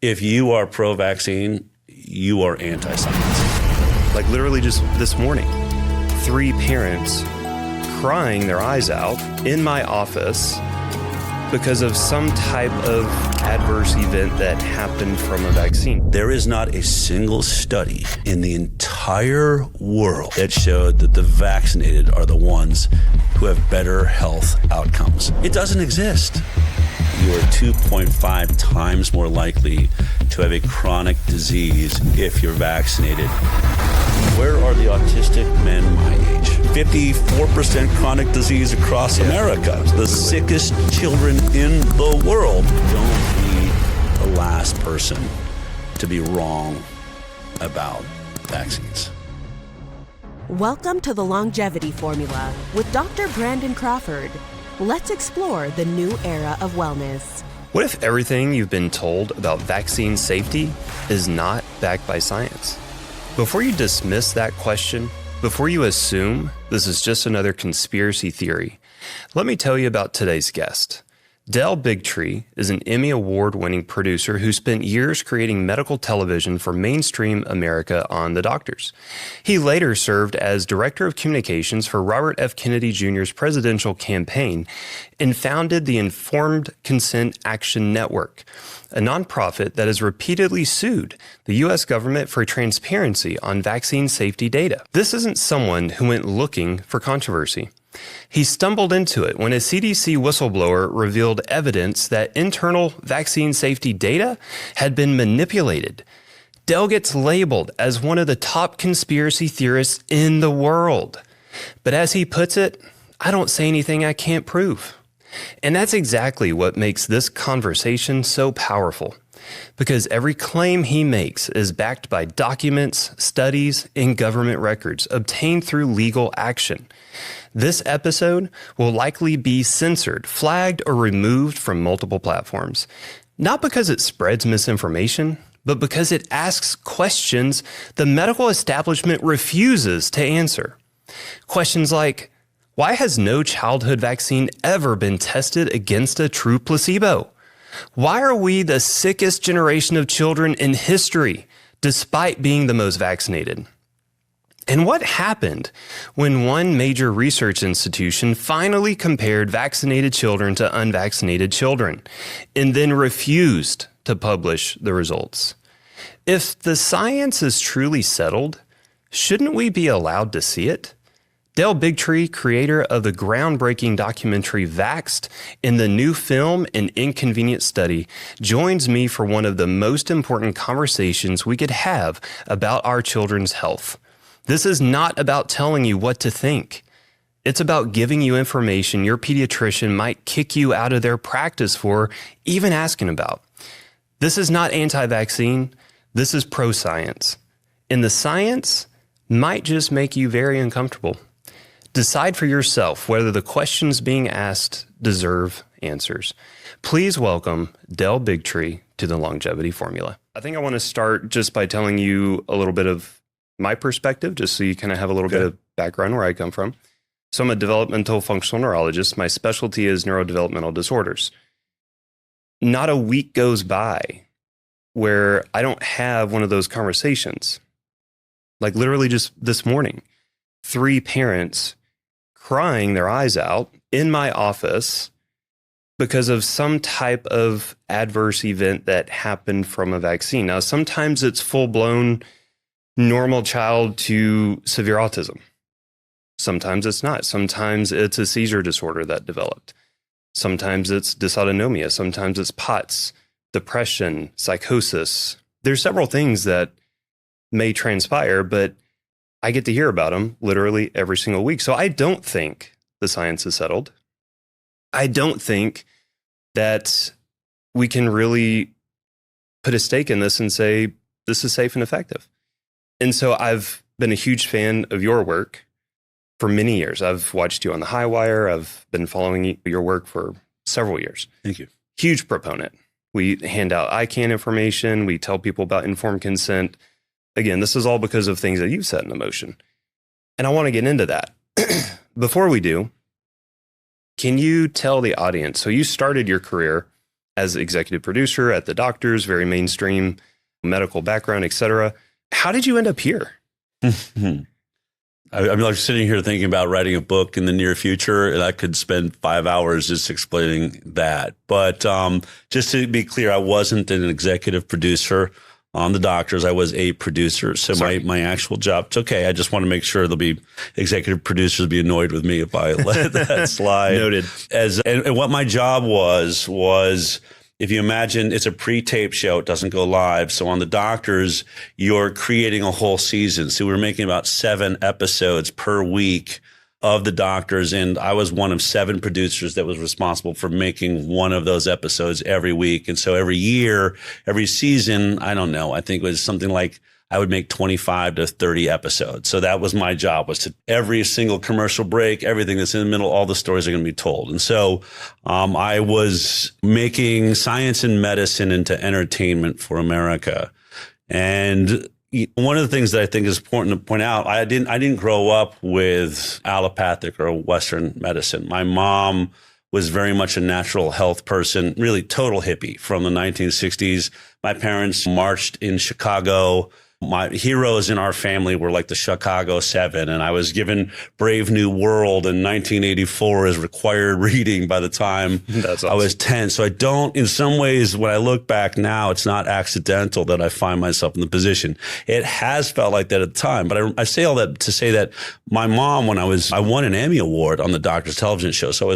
If you are pro-vaccine, you are anti-science. Like literally just this morning, 3 parents crying their eyes out in my office because of some type of adverse event that happened from a vaccine. There is not a single study in the entire world that showed that the vaccinated are the ones who have better health outcomes. It doesn't exist. You are 2.5 times more likely to have a chronic disease if you're vaccinated. Where are the autistic men my age? 54% chronic disease across America. The sickest children in the world. Don't be the last person to be wrong about vaccines. Welcome to the Longevity Formula with Dr. Brandon Crawford. Let's explore the new era of wellness. What if everything you've been told about vaccine safety is not backed by science? Before you dismiss that question, before you assume this is just another conspiracy theory, let me tell you about today's guest. Bigtree is an Emmy Award-winning producer who spent years creating medical television for mainstream America on The Doctors. He later served as Director of Communications for Robert F. Kennedy Jr.'s presidential campaign and founded the Informed Consent Action Network, a nonprofit that has repeatedly sued the U.S. government for transparency on vaccine safety data. This isn't someone who went looking for controversy. He stumbled into it when a CDC whistleblower revealed evidence that internal vaccine safety data had been manipulated. Del gets labeled as one of the top conspiracy theorists in the world. But as he puts it, I don't say anything I can't prove. And that's exactly what makes this conversation so powerful. Because every claim he makes is backed by documents, studies, and government records obtained through legal action. This episode will likely be censored, flagged, or removed from multiple platforms. Not because it spreads misinformation, but because it asks questions the medical establishment refuses to answer. Questions like, why has no childhood vaccine ever been tested against a true placebo? Why are we the sickest generation of children in history, despite being the most vaccinated? And what happened when one major research institution finally compared vaccinated children to unvaccinated children and then refused to publish the results? If the science is truly settled, shouldn't we be allowed to see it? Bigtree, creator of the groundbreaking documentary Vaxxed and the new film An Inconvenient Study, joins me for one of the most important conversations we could have about our children's health. This is not about telling you what to think. It's about giving you information your pediatrician might kick you out of their practice for even asking about. This is not anti-vaccine. This is pro-science. And the science might just make you very uncomfortable. Decide for yourself whether the questions being asked deserve answers. Please welcome Bigtree to the Longevity Formula. I think I want to start just by telling you a little bit of my perspective, just so you kind of have a little bit of background where I come from. So I'm a developmental functional neurologist. My specialty is neurodevelopmental disorders. Not a week goes by where I don't have one of those conversations. Like literally just this morning, 3 parents crying their eyes out in my office because of some type of adverse event that happened from a vaccine. Now, sometimes it's full-blown normal child to severe autism. Sometimes it's not. Sometimes it's a seizure disorder that developed. Sometimes it's dysautonomia. Sometimes it's POTS, depression, psychosis. There's several things that may transpire, but I get to hear about them literally every single week. So I don't think the science is settled. I don't think that we can really put a stake in this and say, this is safe and effective. And so I've been a huge fan of your work for many years. I've watched you on the High Wire. I've been following your work for several years. Thank you. Huge proponent. We hand out ICANN information. We tell people about informed consent. Again, this is all because of things that you've set in motion. And I want to get into that. Before we do, can you tell the audience, so you started your career as executive producer at the doctors, very mainstream medical background, etc. How did you end up here? I'm like sitting here thinking about writing a book in the near future, and I could spend 5 hours just explaining that. But just to be clear, I wasn't an executive producer on the doctors. I was a producer. So my actual job, it's okay. I just want to make sure there'll be executive producers be annoyed with me if I let that slide. Noted. And what my job was, if you imagine it's a pre-taped show, it doesn't go live. So on the doctors, you're creating a whole season. So we're making about 7 episodes per week of the doctors. And I was one of 7 producers that was responsible for making one of those episodes every week. And so every year, every season, I don't know, I think it was something like I would make 25 to 30 episodes. So that was my job, was to every single commercial break, everything that's in the middle, all the stories are going to be told. And so I was making science and medicine into entertainment for America. And one of the things that I think is important to point out, I didn't grow up with allopathic or Western medicine. My mom was very much a natural health person, really total hippie from the 1960s. My parents marched in Chicago. My heroes in our family were like the Chicago 7, and I was given Brave New World in 1984 as required reading by the time I was 10. So I don't, in some ways, when I look back now, it's not accidental that I find myself in the position. It has felt like that at the time, but I say all that to say that my mom, I won an Emmy Award on the Doctor's television show. So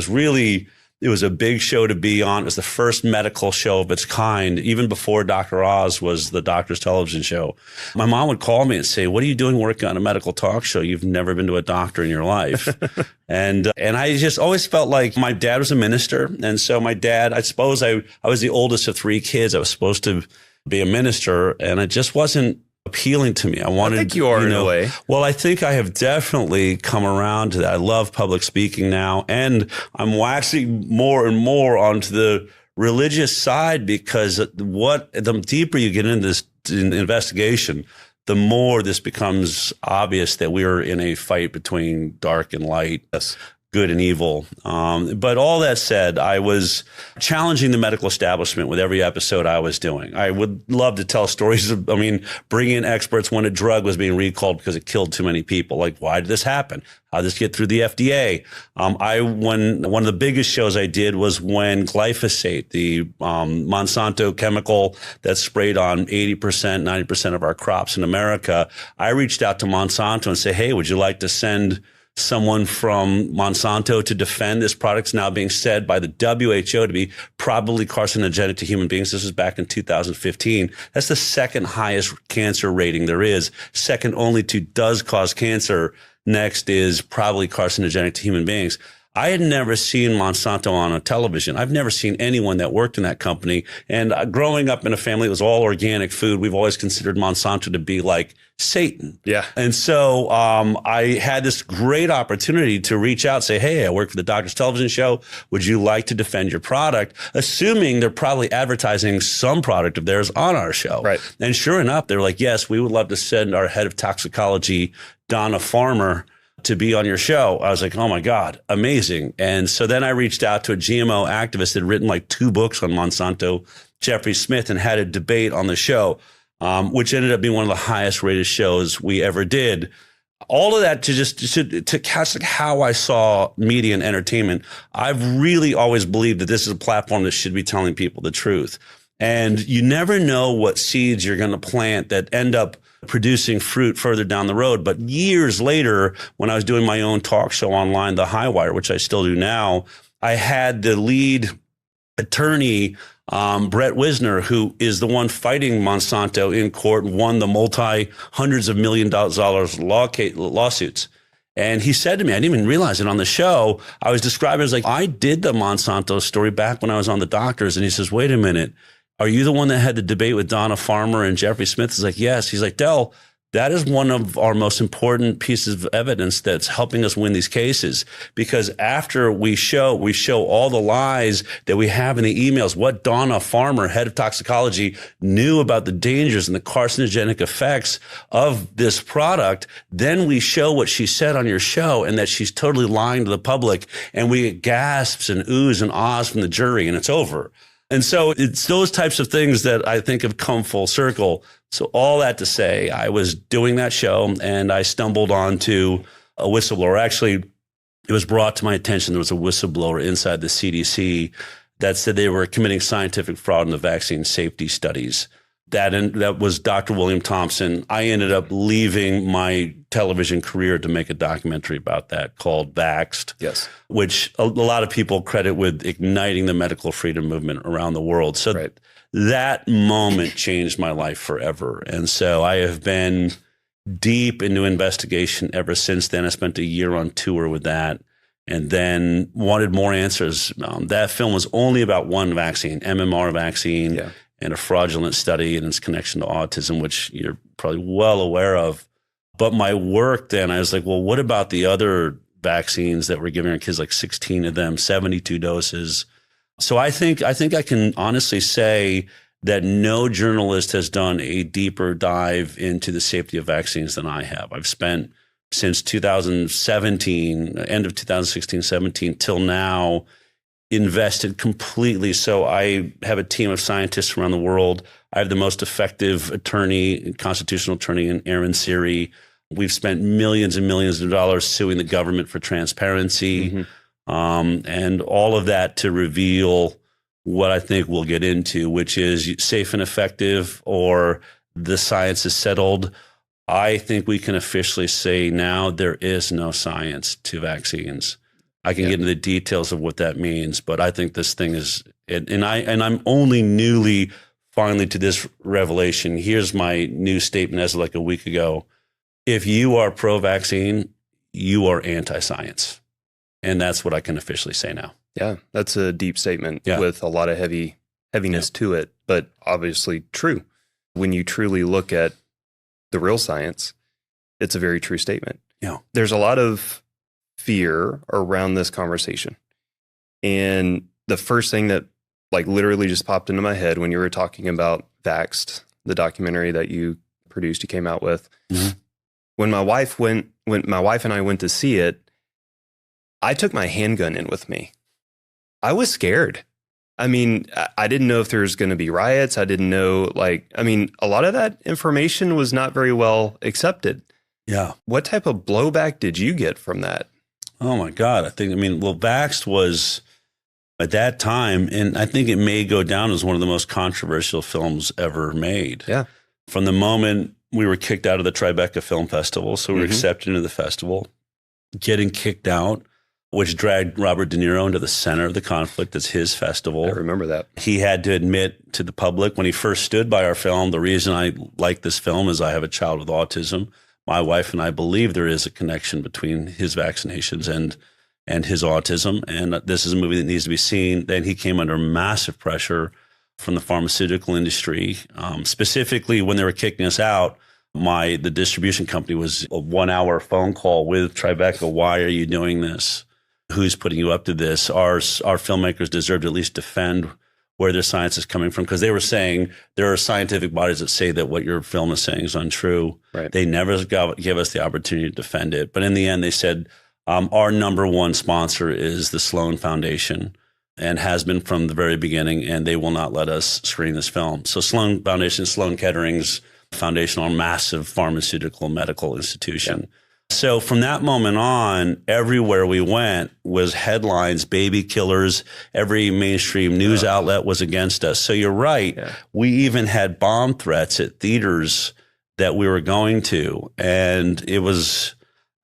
it was a big show to be on. It was the first medical show of its kind, even before Dr. Oz was the Doctor's television show. My mom would call me and say, "What are you doing working on a medical talk show? You've never been to a doctor in your life." And I just always felt like my dad was a minister. And so my dad, I suppose I was the oldest of 3 kids. I was supposed to be a minister, and it just wasn't appealing to me. I think you are in a way. Well, I think I have definitely come around to that. I love public speaking now, and I'm waxing more and more onto the religious side, because the deeper you get into this investigation, the more this becomes obvious that we're in a fight between dark and light. Yes. Good and evil. But all that said, I was challenging the medical establishment with every episode I was doing. I would love to tell stories of, bringing in experts when a drug was being recalled because it killed too many people. Like, why did this happen? How did this get through the FDA? One of the biggest shows I did was when glyphosate, the Monsanto chemical that's sprayed on 80%, 90% of our crops in America, I reached out to Monsanto and said, "Hey, would you like to send someone from Monsanto to defend this product's now being said by the WHO to be probably carcinogenic to human beings?" This was back in 2015. That's the second highest cancer rating there is, second only to does cause cancer. Next is probably carcinogenic to human beings. I had never seen Monsanto on a television. I've never seen anyone that worked in that company. And growing up in a family that was all organic food, we've always considered Monsanto to be like Satan. Yeah. And so I had this great opportunity to reach out and say, "Hey, I work for the Doctor's television show. Would you like to defend your product?" Assuming they're probably advertising some product of theirs on our show. Right. And sure enough, they were like, "Yes, we would love to send our head of toxicology, Donna Farmer, to be on your show." I was like, "Oh my God, amazing." And so then I reached out to a GMO activist that had written like 2 books on Monsanto, Jeffrey Smith, and had a debate on the show, which ended up being one of the highest rated shows we ever did. All of that to catch like how I saw media and entertainment. I've really always believed that this is a platform that should be telling people the truth. And you never know what seeds you're going to plant that end up producing fruit further down the road. But years later, when I was doing my own talk show online, The High Wire, which I still do now, I had the lead attorney, Brett Wisner, who is the one fighting Monsanto in court, won the hundreds of million dollars lawsuits. And he said to me, I didn't even realize it on the show, I was describing it as like, I did the Monsanto story back when I was on the doctors. And he says, "Wait a minute. Are you the one that had the debate with Donna Farmer and Jeffrey Smith?" He's like, "Yes." He's like, "Del, that is one of our most important pieces of evidence that's helping us win these cases, because after we show all the lies that we have in the emails, what Donna Farmer, head of toxicology, knew about the dangers and the carcinogenic effects of this product, then we show what she said on your show and that she's totally lying to the public, and we get gasps and oohs and ahs from the jury, and it's over." And so it's those types of things that I think have come full circle. So all that to say, I was doing that show and I stumbled onto a whistleblower. Actually, it was brought to my attention there was a whistleblower inside the CDC that said they were committing scientific fraud in the vaccine safety studies. That was Dr. William Thompson. I ended up leaving my television career to make a documentary about that called Vaxxed, yes, which a lot of people credit with igniting the medical freedom movement around the world. So that moment changed my life forever. And so I have been deep into investigation ever since then. I spent a year on tour with that and then wanted more answers. That film was only about one vaccine, MMR vaccine. Yeah. And a fraudulent study and its connection to autism, which you're probably well aware of. But my work then, I was like, well, what about the other vaccines that we're giving our kids, like 16 of them, 72 doses? So I think I can honestly say that no journalist has done a deeper dive into the safety of vaccines than I have. I've spent since 2017, end of 2016, 17 till now, invested completely. So I have a team of scientists around the world. I have the most effective constitutional attorney in Aaron Siri. We've spent millions and millions of dollars suing the government for transparency, and all of that to reveal what I think we'll get into, which is safe and effective, or the science is settled. I think we can officially say now there is no science to vaccines. I can get into the details of what that means, but I think this thing is, and I'm only newly finally to this revelation. Here's my new statement as of like a week ago. If you are pro-vaccine, you are anti-science. And that's what I can officially say now. Yeah, that's a deep statement with a lot of heaviness to it, but obviously true. When you truly look at the real science, it's a very true statement. Yeah. There's a lot of fear around this conversation. And the first thing that like literally just popped into my head when you were talking about Vaxxed, the documentary that you produced, you came out with, when my wife and I went to see it, I took my handgun in with me. I was scared. I mean, I didn't know if there was going to be riots. I didn't know, a lot of that information was not very well accepted. Yeah. What type of blowback did you get from that? Oh my God. Vaxxed was at that time, and I think it may go down as one of the most controversial films ever made. Yeah. From the moment we were kicked out of the Tribeca Film Festival, so we were accepted into the festival, getting kicked out, which dragged Robert De Niro into the center of the conflict. It's his festival. I remember that. He had to admit to the public when he first stood by our film, the reason I like this film is I have a child with autism. My wife and I believe there is a connection between his vaccinations and his autism. And this is a movie that needs to be seen. Then he came under massive pressure from the pharmaceutical industry. Specifically, when they were kicking us out, the distribution company was a 1-hour phone call with Tribeca. Why are you doing this? Who's putting you up to this? Our filmmakers deserve to at least defend where their science is coming from, because they were saying there are scientific bodies that say that what your film is saying is untrue. Right. They never give us the opportunity to defend it. But in the end, they said, our number one sponsor is the Sloan Foundation and has been from the very beginning, and they will not let us screen this film. So Sloan Foundation, Sloan Kettering's foundation, are a massive pharmaceutical medical institution. Yeah. So from that moment on, everywhere we went was headlines, baby killers. Every mainstream news outlet was against us. So you're right. Yeah. We even had bomb threats at theaters that we were going to, and it was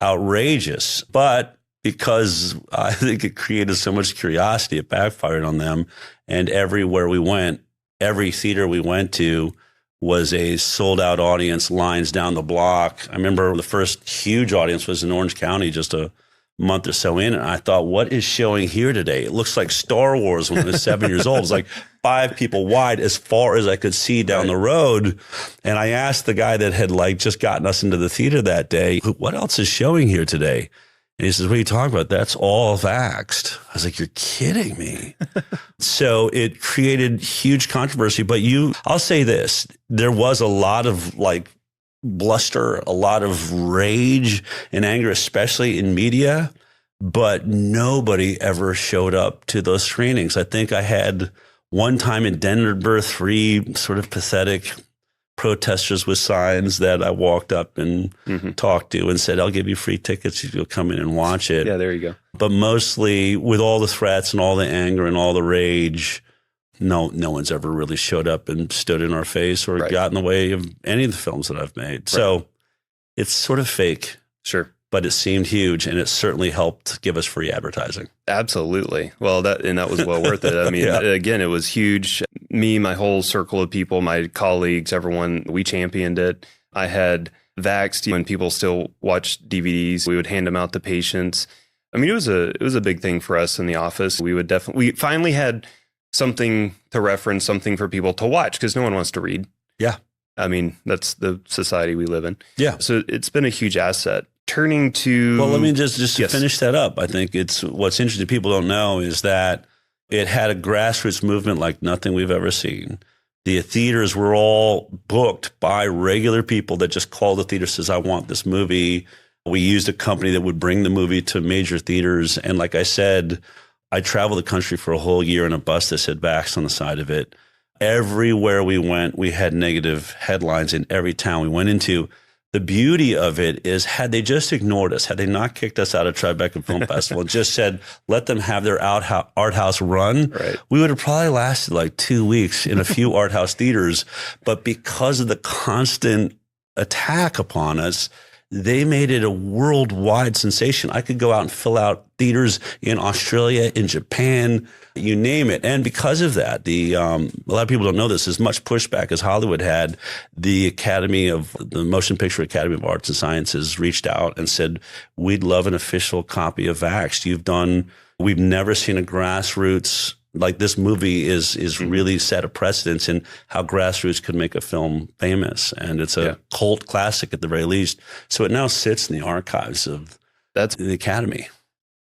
outrageous. But because I think it created so much curiosity, it backfired on them. And everywhere we went, every theater we went to was a sold-out audience, lines down the block. I remember the first huge audience was in Orange County just a month or so in, and I thought, what is showing here today? It looks like Star Wars when I was 7 years old. It was like 5 people wide as far as I could see down the road. And I asked the guy that had just gotten us into the theater that day, what else is showing here today? And he says, what are you talking about? That's all Vaxxed. I was like, you're kidding me. So it created huge controversy. But I'll say this, there was a lot of bluster, a lot of rage and anger, especially in media, but nobody ever showed up to those screenings. I think I had One time in Denver, 3 sort of pathetic protesters with signs that I walked up and talked to and said, I'll give you free tickets if you'll come in and watch it. Yeah, there you go. But mostly with all the threats and all the anger and all the rage, no one's ever really showed up and stood in our face or got in the way of any of the films that I've made. Right. So it's sort of fake. Sure. But it seemed huge, and it certainly helped give us free advertising. Absolutely. Well, that was well worth it. I mean, again, it was huge. Me, my whole circle of people, my colleagues, everyone, we championed it. I had Vaxxed when people still watched DVDs. We would hand them out to patients. I mean, it was a big thing for us in the office. We finally had something to reference, something for people to watch, because no one wants to read. Yeah. I mean, that's the society we live in. Yeah. So it's been a huge asset. Turning to... Well, let me just to finish that up. I think it's what's interesting people don't know is that it had a grassroots movement like nothing we've ever seen. The theaters were all booked by regular people that just called the theater, says, I want this movie. We used a company that would bring the movie to major theaters. And like I said, I traveled the country for a whole year in a bus that said Vaxxed on the side of it. Everywhere we went, we had negative headlines in every town we went into. The beauty of it is, had they just ignored us, had they not kicked us out of Tribeca Film Festival and just said, let them have their art house run, we would have probably lasted like 2 weeks in a few art house theaters. But because of the constant attack upon us, they made it a worldwide sensation. I could go out and fill out theaters in Australia, in Japan, you name it. And because of that, a lot of people don't know this, as much pushback as Hollywood had, the Motion Picture Academy of Arts and Sciences reached out and said, we'd love an official copy of Vaxxed. We've never seen a grassroots, like this movie is really set a precedence in how grassroots could make a film famous. And it's a cult classic at the very least. So it now sits in the archives of the Academy.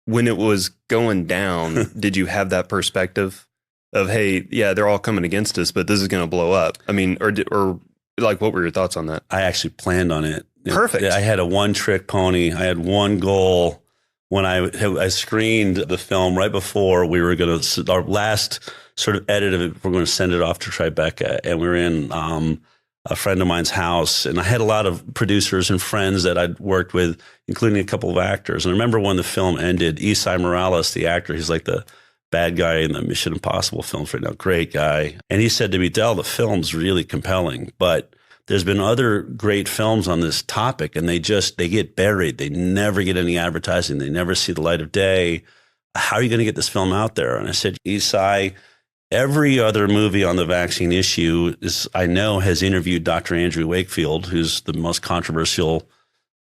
When it was going down, did you have that perspective of, hey, yeah, they're all coming against us, but this is going to blow up? I mean, or like, what were your thoughts on that? I actually planned on it. Perfect. I had a one-trick pony. I had one goal. When I screened the film right before we were going to, our last sort of edit of it, we're going to send it off to Tribeca, and we were in a friend of mine's house, and I had a lot of producers and friends that I'd worked with, including a couple of actors. And I remember when the film ended, Isai Morales, the actor, he's like the bad guy in the Mission Impossible films right now, great guy. And he said to me, Del, the film's really compelling, but there's been other great films on this topic, and they get buried. They never get any advertising. They never see the light of day. How are you going to get this film out there? And I said, Isai, every other movie on the vaccine issue has interviewed Dr. Andrew Wakefield, who's the most controversial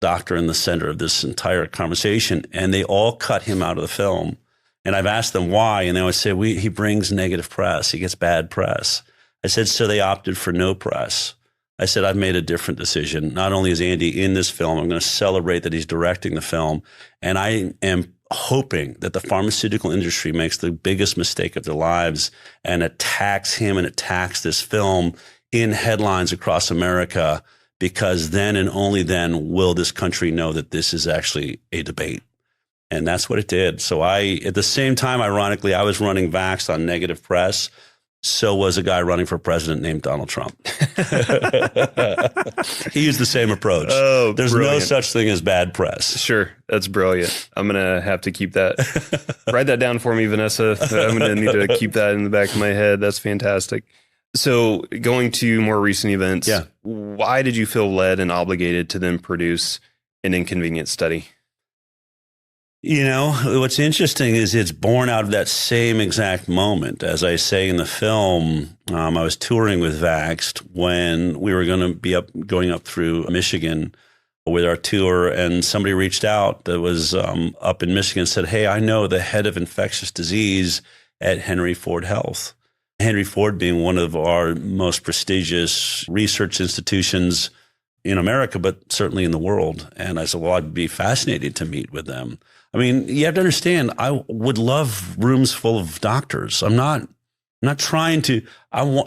doctor in the center of this entire conversation, and they all cut him out of the film. And I've asked them why, and they always say, he brings negative press. He gets bad press. I said, so they opted for no press. I said, I've made a different decision. Not only is Andy in this film, I'm going to celebrate that he's directing the film. And I am hoping that the pharmaceutical industry makes the biggest mistake of their lives and attacks him and attacks this film in headlines across America, because then and only then will this country know that this is actually a debate. And that's what it did. So at the same time, ironically, I was running Vaxxed on negative press. So was a guy running for president named Donald Trump. He used the same approach. Oh, there's brilliant. no such thing as bad press. Sure. That's brilliant. I'm going to have to keep that. Write that down for me, Vanessa. I'm going to need to keep that in the back of my head. That's fantastic. So going to more recent events, why did you feel led and obligated to then produce an inconvenient study? You know, what's interesting is it's born out of that same exact moment. As I say in the film, I was touring with Vaxxed when we were going to be going up through Michigan with our tour, and somebody reached out that was up in Michigan and said, hey, I know the head of infectious disease at Henry Ford Health. Henry Ford being one of our most prestigious research institutions in America, but certainly in the world. And I said, well, I'd be fascinated to meet with them. I mean, you have to understand, I would love rooms full of doctors. I'm not trying to,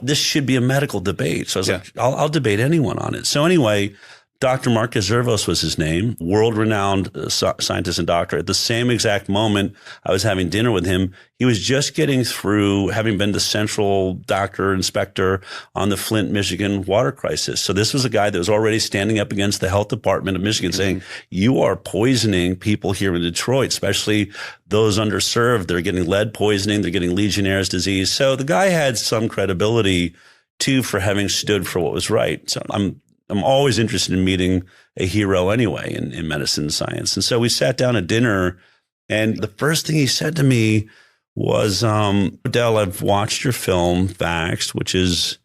this should be a medical debate. So I was like, I'll debate anyone on it. So anyway, Dr. Marcus Zervos was his name, world-renowned scientist and doctor. At the same exact moment I was having dinner with him, he was just getting through having been the central doctor inspector on the Flint, Michigan water crisis. So this was a guy that was already standing up against the health department of Michigan saying, you are poisoning people here in Detroit, especially those underserved. They're getting lead poisoning. They're getting Legionnaire's disease. So the guy had some credibility too for having stood for what was right. So I'm always interested in meeting a hero anyway in medicine and science. And so we sat down at dinner, and the first thing he said to me was, Dell, I've watched your film, Vaxxed, which is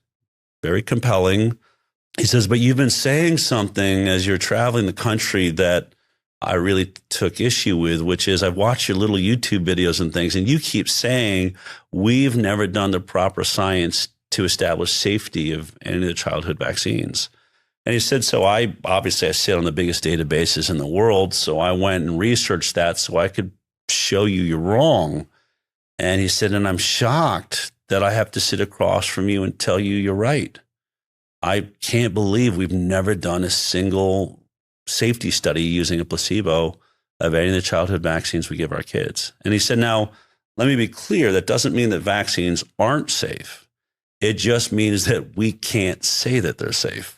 very compelling. He says, but you've been saying something as you're traveling the country that I really took issue with, which is I've watched your little YouTube videos and things, and you keep saying we've never done the proper science to establish safety of any of the childhood vaccines. And he said, so I sit on the biggest databases in the world. So I went and researched that so I could show you you're wrong. And he said, and I'm shocked that I have to sit across from you and tell you you're right. I can't believe we've never done a single safety study using a placebo of any of the childhood vaccines we give our kids. And he said, now, let me be clear. That doesn't mean that vaccines aren't safe. It just means that we can't say that they're safe.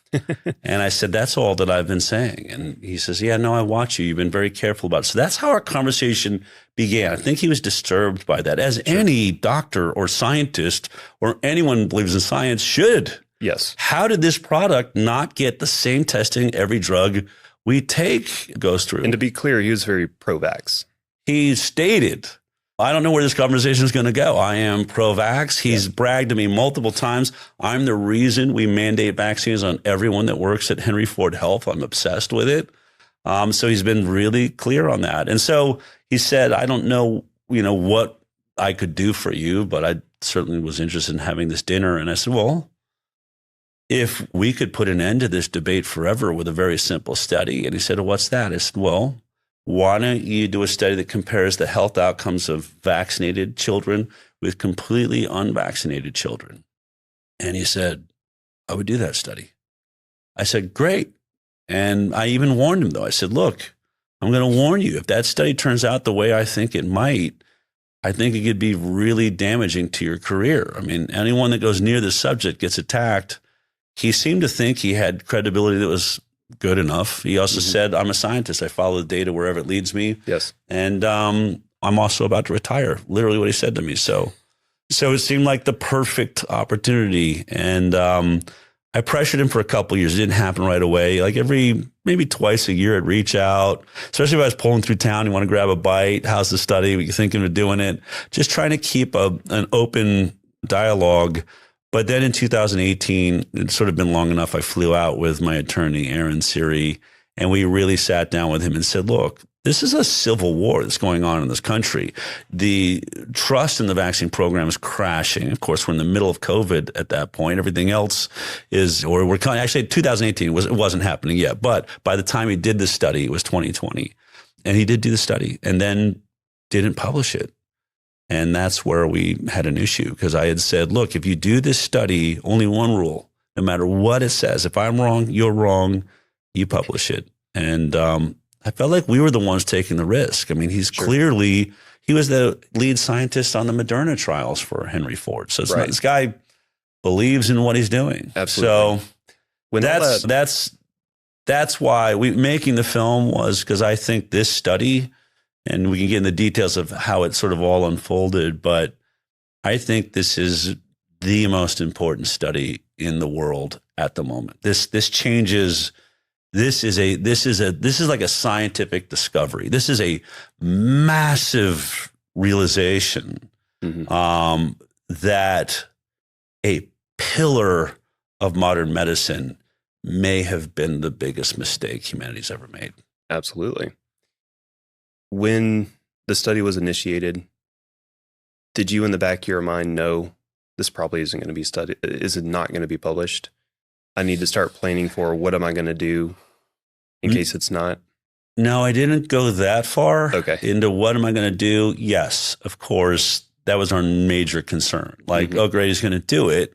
And I said, that's all that I've been saying. And he says, yeah, no, I watch you. You've been very careful about it. So that's how our conversation began. I think he was disturbed by that, as any doctor or scientist or anyone who believes in science should. Yes. How did this product not get the same testing every drug we take goes through? And to be clear, he was very pro-vax. He stated, I don't know where this conversation is going to go. I am pro-vax. He's bragged to me multiple times. I'm the reason we mandate vaccines on everyone that works at Henry Ford Health. I'm obsessed with it. So he's been really clear on that. And so he said, I don't know, what I could do for you, but I certainly was interested in having this dinner. And I said, well, if we could put an end to this debate forever with a very simple study. And he said, well, what's that? I said, well, why don't you do a study that compares the health outcomes of vaccinated children with completely unvaccinated children? And he said, I would do that study. I said, great. And I even warned him, though. I said, look, I'm going to warn you. If that study turns out the way I think it might, I think it could be really damaging to your career. I mean, anyone that goes near this subject gets attacked. He seemed to think he had credibility that was good enough. He also said, I'm a scientist. I follow the data wherever it leads me. Yes. And I'm also about to retire, literally what he said to me. So it seemed like the perfect opportunity. And I pressured him for a couple of years. It didn't happen right away. Like maybe twice a year I'd reach out, especially if I was pulling through town, you want to grab a bite. How's the study? Were you thinking of doing it? Just trying to keep an open dialogue. But then in 2018, it's sort of been long enough, I flew out with my attorney, Aaron Siri, and we really sat down with him and said, look, this is a civil war that's going on in this country. The trust in the vaccine program is crashing. Of course, we're in the middle of COVID at that point. Everything else actually 2018, it wasn't happening yet. But by the time he did this study, it was 2020. And he did do the study and then didn't publish it. And that's where we had an issue, because I had said, look, if you do this study, only one rule, no matter what it says, if I'm wrong, you're wrong, you publish it. And I felt like we were the ones taking the risk. I mean, he was the lead scientist on the Moderna trials for Henry Ford. So this guy believes in what he's doing. Absolutely. So that's why making the film was because I think this study, and we can get in the details of how it sort of all unfolded, but I think this is the most important study in the world at the moment. This changes. This is like a scientific discovery. This is a massive realization that a pillar of modern medicine may have been the biggest mistake humanity's ever made. Absolutely. When the study was initiated, did you in the back of your mind know this probably isn't going to be studied? Is it not going to be published? I need to start planning for what am I going to do in case it's not? No, I didn't go that far into what am I going to do. Yes, of course, that was our major concern. Like, oh, great, he's going to do it.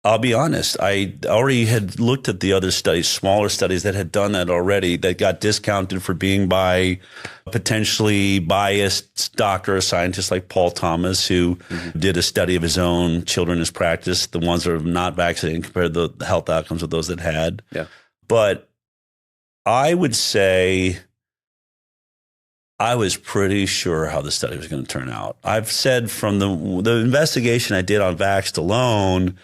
I'll be honest. I already had looked at the other studies, smaller studies that had done that already, that got discounted for being by potentially biased doctor or scientists like Paul Thomas, who did a study of his own children in his practice, the ones that are not vaccinated compared to the health outcomes of those that had. Yeah. But I would say I was pretty sure how the study was going to turn out. I've said from the investigation I did on Vaxxed alone,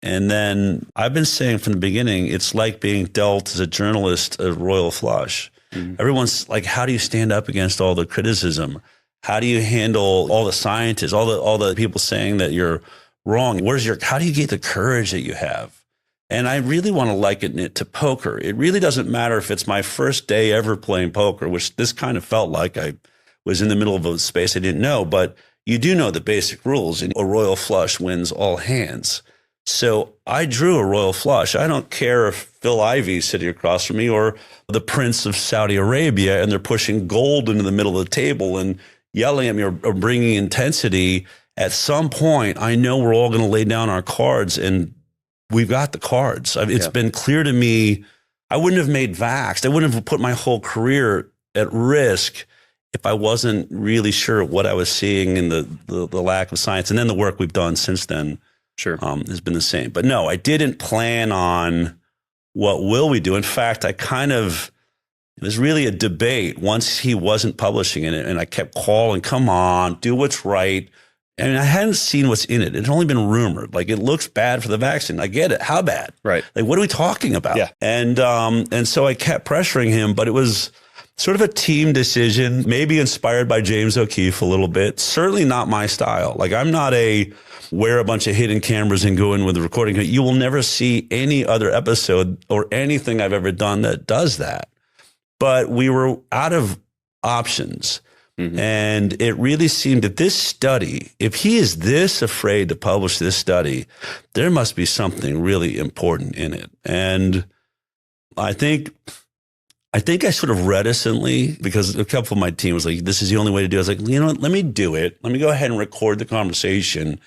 and then I've been saying from the beginning, it's like being dealt as a journalist a royal flush. Everyone's like, how do you stand up against all the criticism? How do you handle all the scientists, all the people saying that you're wrong? How do you get the courage that you have? And I really want to liken it to poker. It really doesn't matter if it's my first day ever playing poker, which this kind of felt like I was in the middle of a space I didn't know, but you do know the basic rules, and a royal flush wins all hands. So I drew a royal flush. I don't care if Phil Ivey's sitting across from me or the Prince of Saudi Arabia, and they're pushing gold into the middle of the table and yelling at me or bringing intensity. At some point, I know we're all going to lay down our cards, and we've got the cards. It's been clear to me, I wouldn't have made Vaxxed. I wouldn't have put my whole career at risk if I wasn't really sure what I was seeing in the lack of science. And then the work we've done since then has been the same. But no, I didn't plan on what will we do. In fact, it was really a debate once he wasn't publishing in it. And I kept calling, come on, do what's right. And I hadn't seen what's in it. It's only been rumored. Like, it looks bad for the vaccine. I get it. How bad? Right. Like, what are we talking about? Yeah. And so I kept pressuring him, but it was sort of a team decision, maybe inspired by James O'Keefe a little bit. Certainly not my style. Like, I'm not wear a bunch of hidden cameras and go in with the recording. You will never see any other episode or anything I've ever done that does that. But we were out of options. And it really seemed that this study, if he is this afraid to publish this study, there must be something really important in it. And I think I sort of reticently, because a couple of my team was like, this is the only way to do it. I was like, you know what, let me do it. Let me go ahead and record the conversation,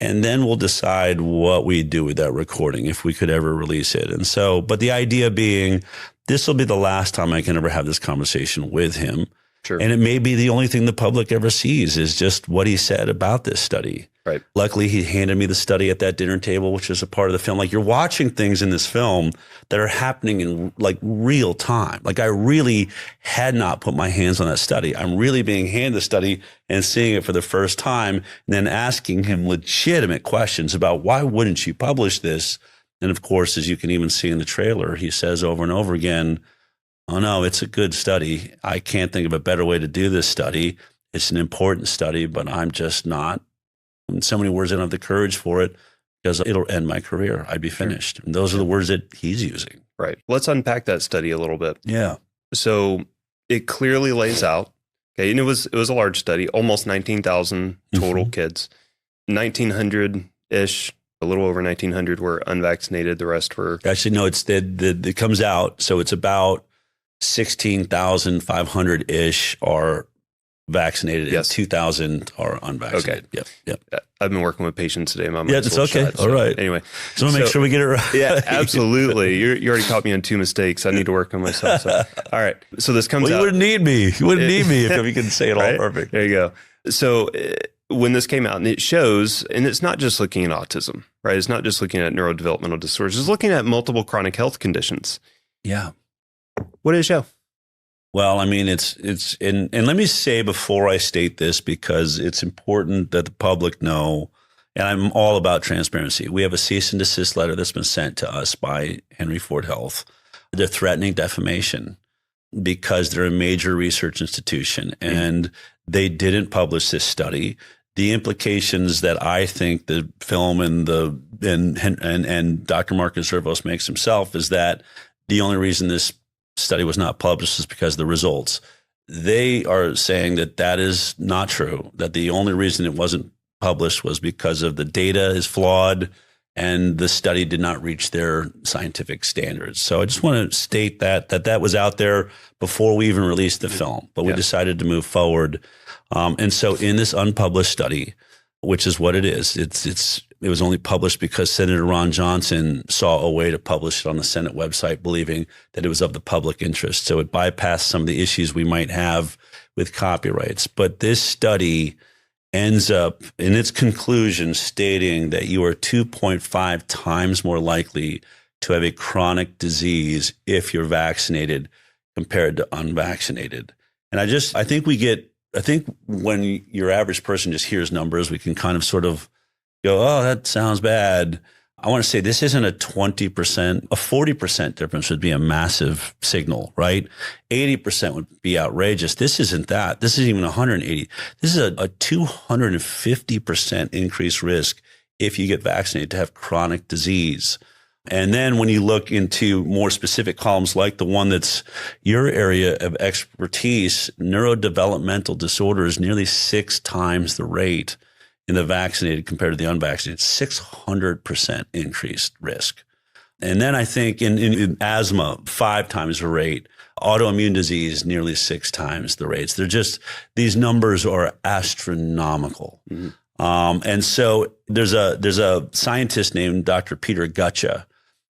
and then we'll decide what we do with that recording, if we could ever release it. And so, but the idea being, this will be the last time I can ever have this conversation with him. Sure. And it may be the only thing the public ever sees is just what he said about this study. Right. Luckily, he handed me the study at that dinner table, which is a part of the film. Like, you're watching things in this film that are happening in like real time. Like, I really had not put my hands on that study. I'm really being handed the study and seeing it for the first time, and then asking him legitimate questions about why wouldn't you publish this? And of course, as you can even see in the trailer, he says over and over again, oh no, it's a good study. I can't think of a better way to do this study. It's an important study, but I'm just not, in so many words, I don't have the courage for it because it'll end my career. I'd be finished. And those are the words that he's using. Right. Let's unpack that study a little bit. Yeah. So it clearly lays out, okay, and it was a large study, almost 19,000 total kids. 1,900-ish, a little over 1,900 were unvaccinated. The rest were... Actually, no, it comes out. So it's about 16,500-ish are vaccinated, yes, and 2,000 are unvaccinated. Okay. Yep. I've been working with patients today. It's okay. Shot, all right. Anyway. So make sure we get it right. Yeah, absolutely. You already caught me on 2 mistakes. I need to work on myself. So. All right. So this comes out. You wouldn't need me. You wouldn't need me if you can say it all right? perfect. There you go. So when this came out, and it shows, and it's not just looking at autism, right? It's not just looking at neurodevelopmental disorders. It's looking at multiple chronic health conditions. Yeah. What did it show? Well, I mean, and let me say before I state this, because it's important that the public know, and I'm all about transparency. We have a cease and desist letter that's been sent to us by Henry Ford Health. They're threatening defamation because they're a major research institution and they didn't publish this study. The implications that I think the film and Dr. Marcus Zervos makes himself is that the only reason this study was not published is because of the results. They are saying that is not true, that the only reason it wasn't published was because of the data is flawed and the study did not reach their scientific standards. So I just want to state that was out there before we even released the film, but we decided to move forward. And so in this unpublished study, which is what it is. It was only published because Senator Ron Johnson saw a way to publish it on the Senate website, believing that it was of the public interest. So it bypassed some of the issues we might have with copyrights. But this study ends up in its conclusion stating that you are 2.5 times more likely to have a chronic disease if you're vaccinated compared to unvaccinated. And I think when your average person just hears numbers, we can kind of sort of go, oh, that sounds bad. I want to say this isn't a 20%, a 40% difference would be a massive signal, right? 80% would be outrageous. This isn't that. This isn't even 180. This is a 250% increased risk if you get vaccinated to have chronic disease. And then when you look into more specific columns like the one that's your area of expertise, neurodevelopmental disorders, nearly 6 times the rate in the vaccinated compared to the unvaccinated, 600% increased risk. And then I think in asthma, 5 times the rate, autoimmune disease, nearly 6 times the rates. These numbers are astronomical. Mm-hmm. And so there's a scientist named Dr. Peter Gutcha,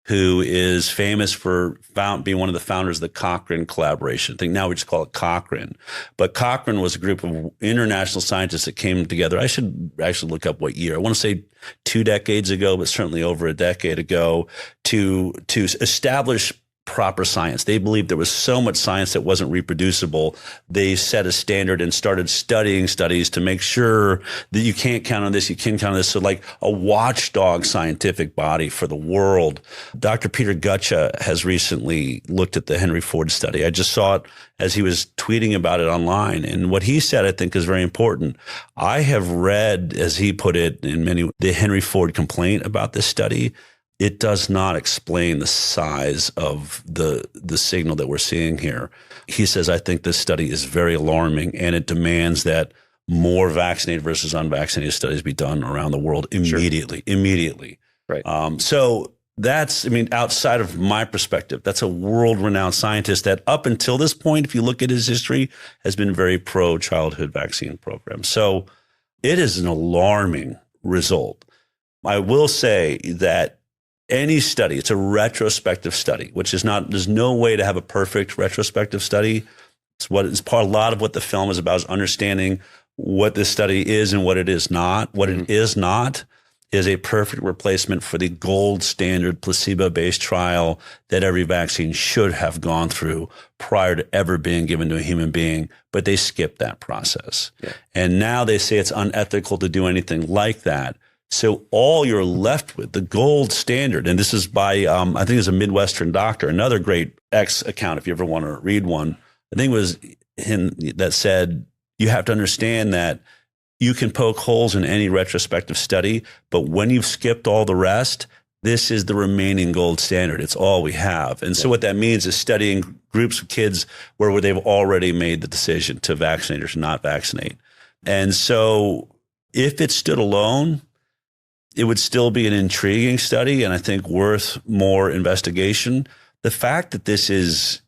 who is famous for being one of the founders of the Cochrane collaboration. I think now we just call it Cochrane. But Cochrane was a group of international scientists that came together. I should actually look up what year. I want to say 2 decades ago, but certainly over a decade ago, to establish proper science. They believed there was so much science that wasn't reproducible. They set a standard and started studying studies to make sure that you can't count on this, you can count on this. So like a watchdog scientific body for the world. Dr. Peter Gutcha has recently looked at the Henry Ford study. I just saw it as he was tweeting about it online. And what he said, I think, is very important. I have read, as he put it, the Henry Ford complaint about this study. It does not explain the size of the signal that we're seeing here. He says, I think this study is very alarming, and it demands that more vaccinated versus unvaccinated studies be done around the world immediately. Sure. Immediately. Right. So that's, outside of my perspective, that's a world-renowned scientist that up until this point, if you look at his history, has been very pro-childhood vaccine program. So it is an alarming result. I will say that any study, it's a retrospective study, which is not, there's no way to have a perfect retrospective study. A lot of what the film is about is understanding what this study is and what it is not. What it is not is a perfect replacement for the gold standard placebo-based trial that every vaccine should have gone through prior to ever being given to a human being, but they skipped that process. Yeah. And now they say it's unethical to do anything like that. So all you're left with, the gold standard, and this is by, I think it's a Midwestern doctor, another great X account, if you ever want to read one, I think it was him that said, you have to understand that you can poke holes in any retrospective study, but when you've skipped all the rest, this is the remaining gold standard. It's all we have. And so what that means is studying groups of kids where they've already made the decision to vaccinate or to not vaccinate. And so if it stood alone, it would still be an intriguing study and I think worth more investigation. The fact that this is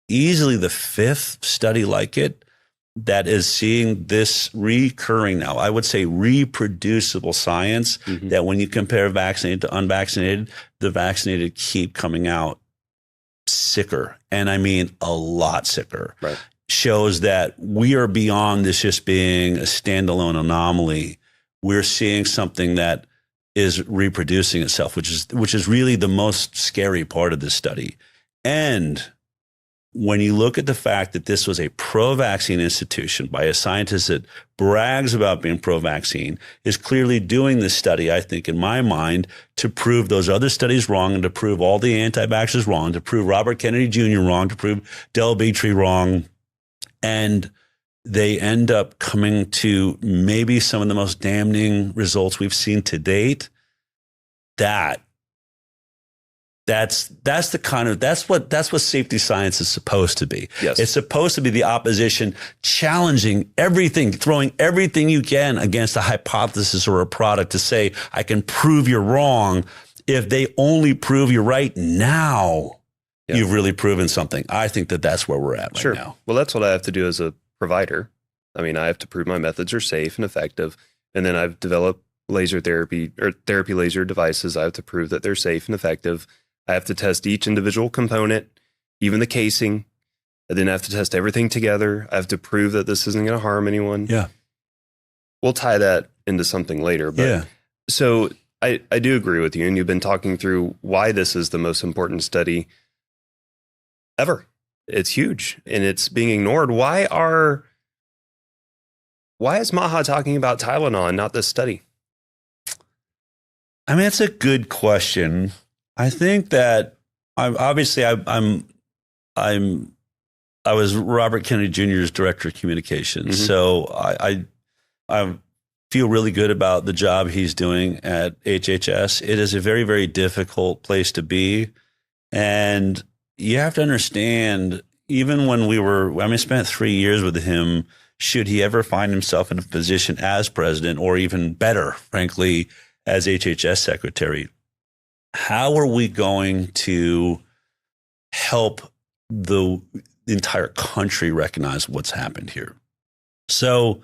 easily the 5th study like it that is seeing this recurring now, I would say reproducible science, that when you compare vaccinated to unvaccinated, the vaccinated keep coming out sicker. And I mean a lot sicker. Right. Shows that we are beyond this just being a standalone anomaly. We're seeing something that is reproducing itself, which is really the most scary part of this study. And when you look at the fact that this was a pro-vaccine institution by a scientist that brags about being pro-vaccine, is clearly doing this study, I think, in my mind, to prove those other studies wrong and to prove all the anti-vaxxers wrong, to prove Robert Kennedy Jr. wrong, to prove Del Bigtree wrong. And they end up coming to maybe some of the most damning results we've seen to date. That's what safety science is supposed to be. Yes. It's supposed to be the opposition challenging everything, throwing everything you can against a hypothesis or a product to say, I can prove you're wrong. If they only prove you're right now, you've really proven something. I think that's where we're at right now. Well, that's what I have to do as a provider. I have to prove my methods are safe and effective. And then I've developed laser therapy or therapy laser devices. I have to prove that they're safe and effective. I have to test each individual component, even the casing. I then have to test everything together. I have to prove that this isn't going to harm anyone. Yeah. We'll tie that into something later. But so I do agree with you. And you've been talking through why this is the most important study ever. It's huge and it's being ignored. Why is Maha talking about Tylenol and not this study? I mean, it's a good question. I think that I was Robert Kennedy Jr.'s director of communications. So I feel really good about the job he's doing at HHS. It is a very, very difficult place to be. And you have to understand, even when I spent 3 years with him, should he ever find himself in a position as president or even better, frankly, as HHS secretary, how are we going to help the entire country recognize what's happened here? So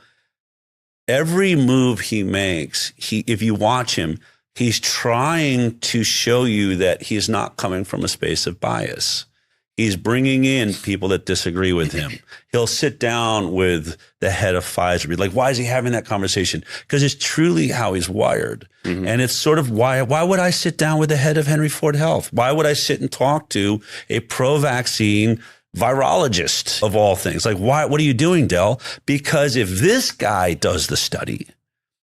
every move he makes, if you watch him, he's trying to show you that he's not coming from a space of bias. He's bringing in people that disagree with him. He'll sit down with the head of Pfizer. Be like, why is he having that conversation? Because it's truly how he's wired. And it's sort of why would I sit down with the head of Henry Ford Health? Why would I sit and talk to a pro-vaccine virologist of all things? Like, why? What are you doing, Del? Because if this guy does the study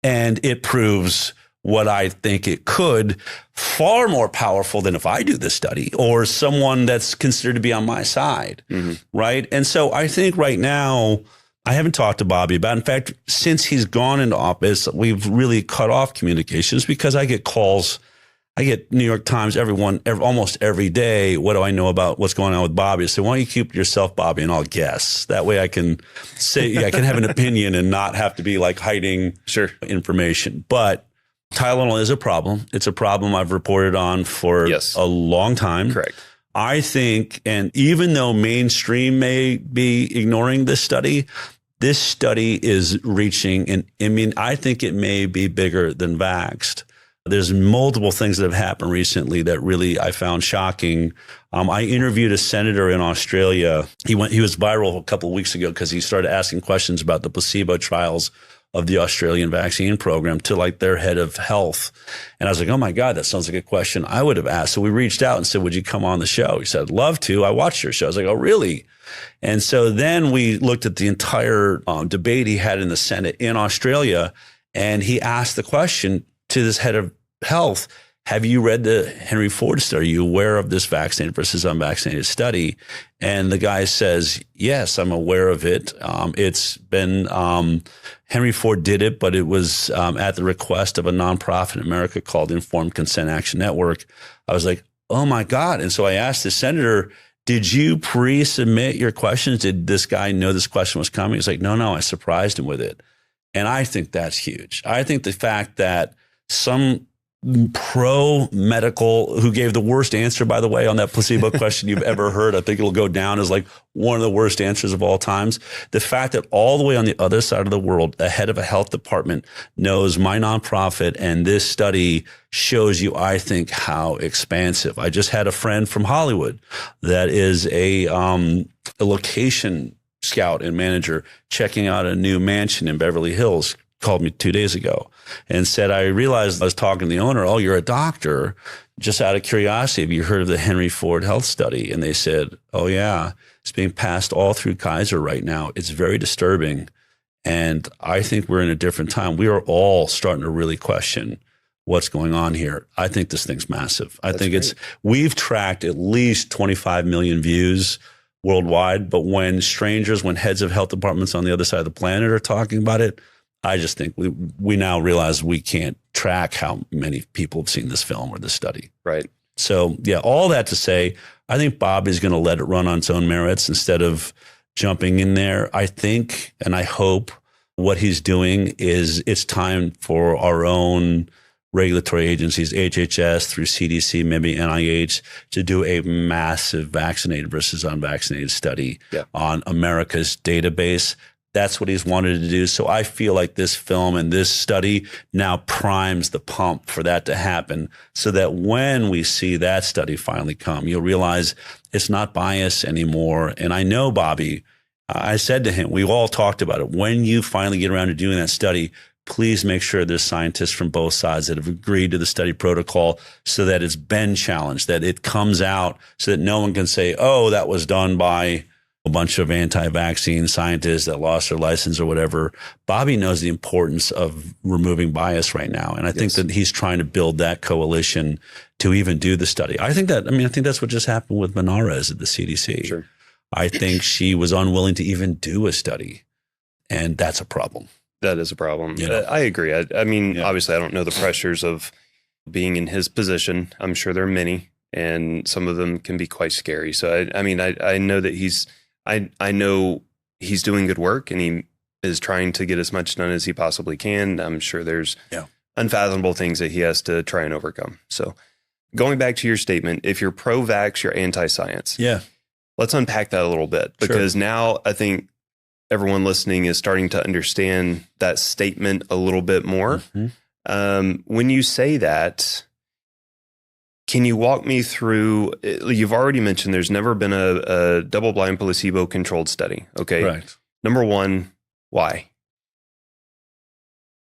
and it proves what I think it could, far more powerful than if I do this study or someone that's considered to be on my side, right? And so I think right now, I haven't talked to Bobby about it. In fact, since he's gone into office, we've really cut off communications because I get calls. I get New York Times, almost every day. What do I know about what's going on with Bobby? I say, why don't you keep it yourself, Bobby, and I'll guess. That way I can say, I can have an opinion and not have to be like hiding information. But Tylenol is a problem. It's a problem I've reported on for a long time. Correct. I think, and even though mainstream may be ignoring this study is reaching, and I mean, I think it may be bigger than Vaxxed. There's multiple things that have happened recently that really I found shocking. I interviewed a senator in Australia. He was viral a couple of weeks ago because he started asking questions about the placebo trials of the Australian vaccine program to like their head of health. And I was like, oh my God, that sounds like a question I would have asked. So we reached out and said, would you come on the show? He said, I'd love to. I watched your show. I was like, oh, really? And so then we looked at the entire debate he had in the Senate in Australia. And he asked the question to this head of health, have you read the Henry Ford study? Are you aware of this vaccinated versus unvaccinated study? And the guy says, yes, I'm aware of it. It's been, Henry Ford did it, but it was at the request of a nonprofit in America called Informed Consent Action Network. I was like, oh my God. And so I asked the senator, did you pre-submit your questions? Did this guy know this question was coming? He's like, no, I surprised him with it. And I think that's huge. I think the fact that some pro-medical who gave the worst answer, by the way, on that placebo question you've ever heard. I think it'll go down as like one of the worst answers of all times. The fact that all the way on the other side of the world, the head of a health department knows my nonprofit and this study shows you, I think, how expansive. I just had a friend from Hollywood that is a location scout and manager checking out a new mansion in Beverly Hills, called me 2 days ago and said, I realized I was talking to the owner, oh, you're a doctor. Just out of curiosity, have you heard of the Henry Ford Health study? And they said, oh, yeah, it's being passed all through Kaiser right now. It's very disturbing. And I think we're in a different time. We are all starting to really question what's going on here. I think this thing's massive. I think we've tracked at least 25 million views worldwide. But when heads of health departments on the other side of the planet are talking about it, I just think we now realize we can't track how many people have seen this film or this study. Right. So, yeah, all that to say, I think Bobby's going to let it run on its own merits instead of jumping in there. I think and I hope what he's doing is it's time for our own regulatory agencies, HHS through CDC, maybe NIH, to do a massive vaccinated versus unvaccinated study on America's database. That's what he's wanted to do. So I feel like this film and this study now primes the pump for that to happen, so that when we see that study finally come, you'll realize it's not bias anymore. And I know, Bobby, I said to him, we all talked about it. When you finally get around to doing that study, please make sure there's scientists from both sides that have agreed to the study protocol, so that it's been challenged, that it comes out, so that no one can say, oh, that was done by a bunch of anti-vaccine scientists that lost their license or whatever. Bobby knows the importance of removing bias right now. And I think that he's trying to build that coalition to even do the study. I think that's what just happened with Benares at the CDC. Sure. I think she was unwilling to even do a study. And that's a problem. That is a problem. You know? I agree. I mean, obviously, I don't know the pressures of being in his position. I'm sure there are many, and some of them can be quite scary. So, I know that I know he's doing good work, and he is trying to get as much done as he possibly can. I'm sure there's unfathomable things that he has to try and overcome. So going back to your statement, if you're pro-vax, you're anti-science. Yeah. Let's unpack that a little bit, because now I think everyone listening is starting to understand that statement a little bit more. Mm-hmm. When you say that, can you walk me through, you've already mentioned there's never been a double-blind placebo-controlled study. Okay. Right. Number one, why?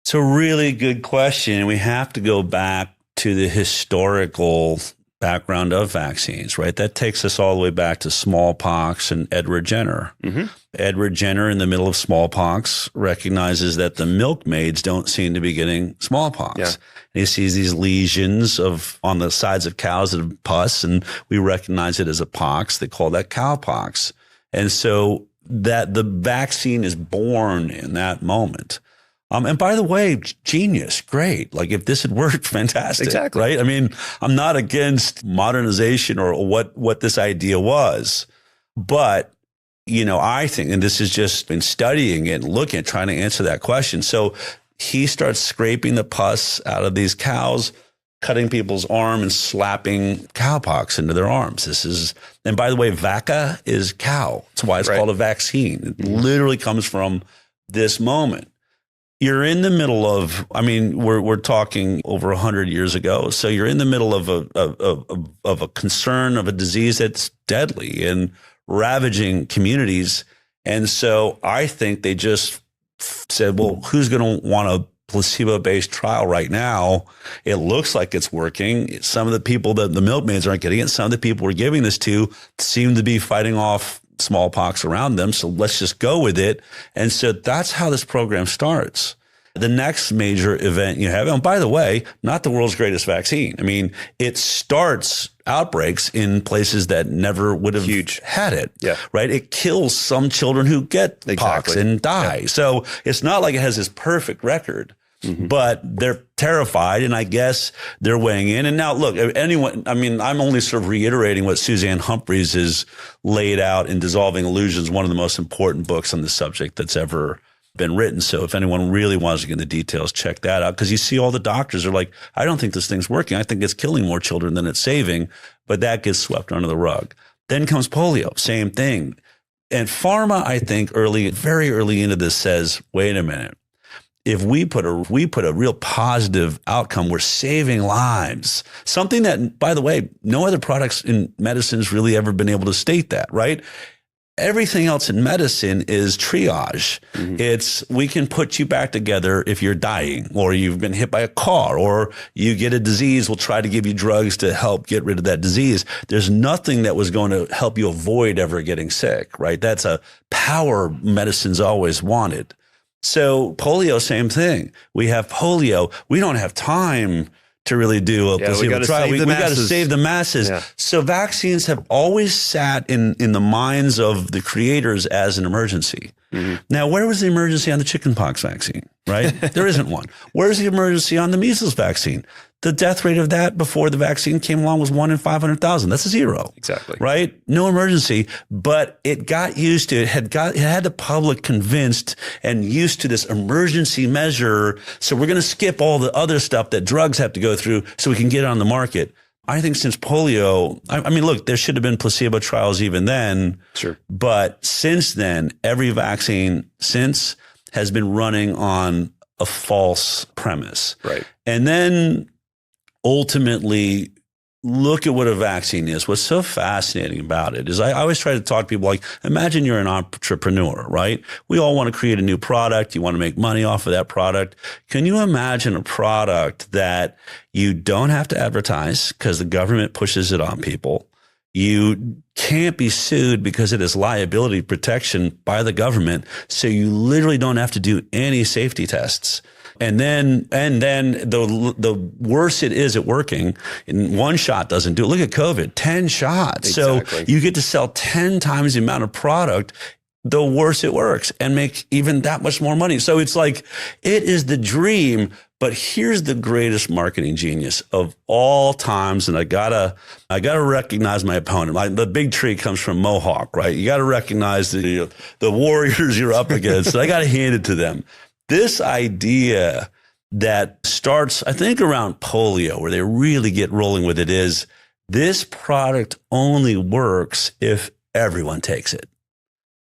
It's a really good question. We have to go back to the historical background of vaccines, right? That takes us all the way back to smallpox and Edward Jenner. Mm-hmm. Edward Jenner, in the middle of smallpox, recognizes that the milkmaids don't seem to be getting smallpox. Yeah. And he sees these lesions on the sides of cows that have pus, and we recognize it as a pox. They call that cowpox. And so that the vaccine is born in that moment. And by the way, genius, great. Like, if this had worked, fantastic. Exactly. Right? I mean, I'm not against modernization or what this idea was, but I think, and this has just been studying it and looking at trying to answer that question. So he starts scraping the pus out of these cows, cutting people's arm and slapping cowpox into their arms. And by the way, vacca is cow. That's why it's called a vaccine. It literally comes from this moment. You're in the middle of, we're talking over 100 years ago. So you're in the middle of a concern of a disease that's deadly and ravaging communities. And so I think they just said, well, who's going to want a placebo-based trial right now? It looks like it's working. Some of the people that the milkmaids aren't getting it, some of the people we're giving this to seem to be fighting off smallpox around them. So let's just go with it. And so that's how this program starts. The next major event you have, and by the way, not the world's greatest vaccine. It starts outbreaks in places that never would have had it. Yeah. Right. It kills some children who get pox and die. Yeah. So it's not like it has this perfect record. Mm-hmm. But they're terrified, and I guess they're weighing in. And now, look, I'm only sort of reiterating what Suzanne Humphreys has laid out in Dissolving Illusions, one of the most important books on the subject that's ever been written. So if anyone really wants to get into details, check that out, because you see all the doctors are like, I don't think this thing's working. I think it's killing more children than it's saving, but that gets swept under the rug. Then comes polio, same thing. And pharma, I think very early into this says, wait a minute. If we put a real positive outcome, we're saving lives. Something that, by the way, no other products in medicine has really ever been able to state that, right? Everything else in medicine is triage. Mm-hmm. We can put you back together if you're dying, or you've been hit by a car, or you get a disease. We'll try to give you drugs to help get rid of that disease. There's nothing that was going to help you avoid ever getting sick, right? That's a power medicine's always wanted. So polio, same thing. We have polio. We don't have time to really do a placebo trial. We got to save the masses. Yeah. So vaccines have always sat in the minds of the creators as an emergency. Mm-hmm. Now, where was the emergency on the chickenpox vaccine, right? There isn't one. Where's the emergency on the measles vaccine? The death rate of that before the vaccine came along was 1 in 500,000. That's a zero. Exactly. Right? No emergency, but it got used to, it had the public convinced and used to this emergency measure. So we're going to skip all the other stuff that drugs have to go through so we can get it on the market. I think since polio, I mean, look, there should have been placebo trials even then. Sure. But since then, every vaccine since has been running on a false premise. Right. And then ultimately, look at what a vaccine is. What's so fascinating about it is I always try to talk to people like, imagine you're an entrepreneur, right? We all want to create a new product. You want to make money off of that product. Can you imagine a product that you don't have to advertise because the government pushes it on people? You can't be sued because it is liability protection by the government. So you literally don't have to do any safety tests. And then the worse it is at working, and one shot doesn't do it. Look at COVID, 10 shots. Exactly. So you get to sell 10 times the amount of product, the worse it works, and make even that much more money. So it's like, it is the dream. But here's the greatest marketing genius of all times. And I gotta recognize my opponent. The Bigtree comes from Mohawk, right? You gotta recognize the warriors you're up against. I gotta hand it to them. This idea that starts, I think, around polio, where they really get rolling with it, is this product only works if everyone takes it,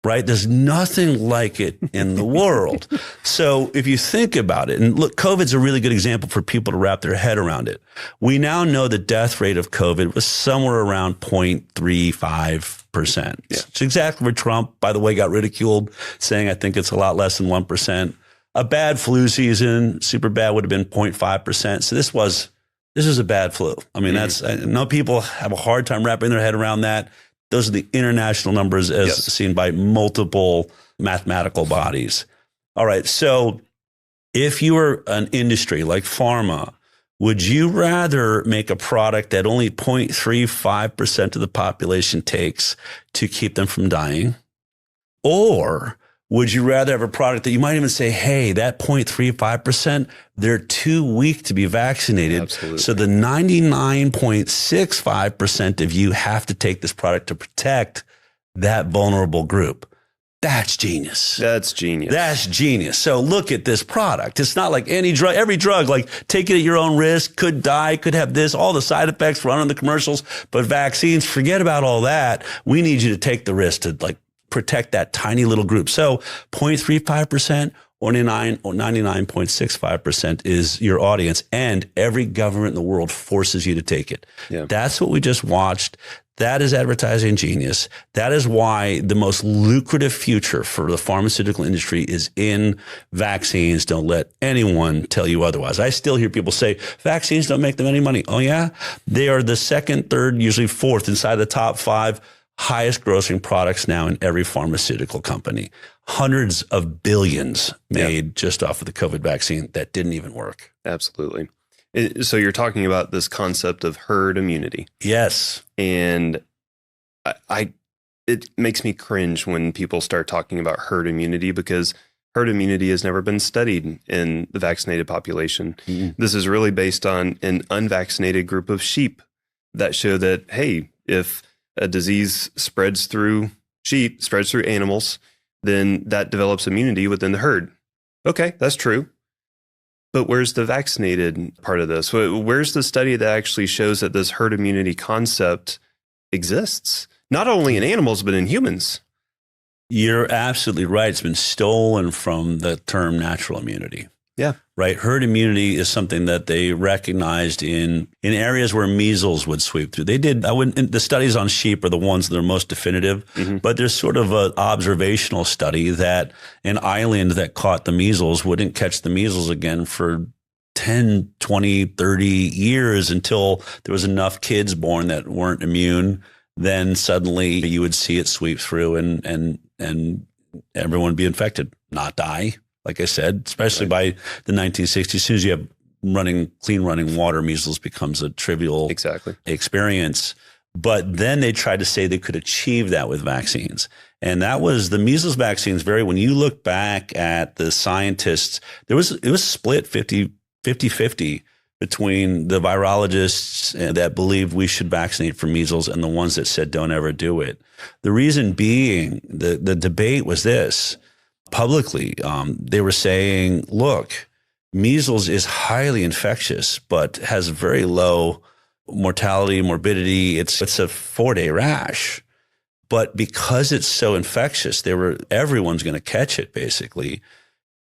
right? There's nothing like it in the world. So if you think about it, and look, COVID's a really good example for people to wrap their head around it. We now know the death rate of COVID was somewhere around 0.35%. Yeah. It's exactly where Trump, by the way, got ridiculed, saying, I think it's a lot less than 1%. A bad flu season, super bad, would have been 0.5%. So this is a bad flu. I mean, I know people have a hard time wrapping their head around that. Those are the international numbers as seen by multiple mathematical bodies. All right. So if you were an industry like pharma, would you rather make a product that only 0.35% of the population takes to keep them from dying? Or would you rather have a product that you might even say, hey, that 0.35%, they're too weak to be vaccinated. Absolutely. So the 99.65% of you have to take this product to protect that vulnerable group. That's genius. That's genius. That's genius. So look at this product. It's not like any drug, every drug, like take it at your own risk, could die, could have this, all the side effects run on the commercials. But vaccines, forget about all that. We need you to take the risk to protect that tiny little group. So 0.35% or 99.65% is your audience, and every government in the world forces you to take it. Yeah. That's what we just watched. That is advertising genius. That is why the most lucrative future for the pharmaceutical industry is in vaccines. Don't let anyone tell you otherwise. I still hear people say vaccines don't make them any money. Oh yeah? They are the second, third, usually fourth inside the top 5 highest grossing products now in every pharmaceutical company. Hundreds of billions made just off of the COVID vaccine that didn't even work. Absolutely. So you're talking about this concept of herd immunity. Yes. And it makes me cringe when people start talking about herd immunity, because herd immunity has never been studied in the vaccinated population. Mm-hmm. This is really based on an unvaccinated group of sheep that show that, hey, if a disease spreads through sheep, spreads through animals, then that develops immunity within the herd. Okay, that's true. But where's the vaccinated part of this? Where's the study that actually shows that this herd immunity concept exists, not only in animals, but in humans? You're absolutely right. It's been stolen from the term natural immunity. Yeah. Right. Herd immunity is something that they recognized in areas where measles would sweep through. They did. The studies on sheep are the ones that are most definitive, but there's sort of an observational study that an island that caught the measles wouldn't catch the measles again for 10, 20, 30 years until there was enough kids born that weren't immune. Then suddenly you would see it sweep through and everyone would be infected, not die. Like I said, especially by the 1960s, as soon as you have clean running water, measles becomes a trivial experience. But then they tried to say they could achieve that with vaccines. And that was the measles vaccines. When you look back at the scientists, it was split 50-50 between the virologists that believed we should vaccinate for measles and the ones that said don't ever do it. The reason being, the debate was this. Publicly, they were saying, look, measles is highly infectious, but has very low mortality, morbidity. It's a 4-day rash. But because it's so infectious, everyone's going to catch it, basically.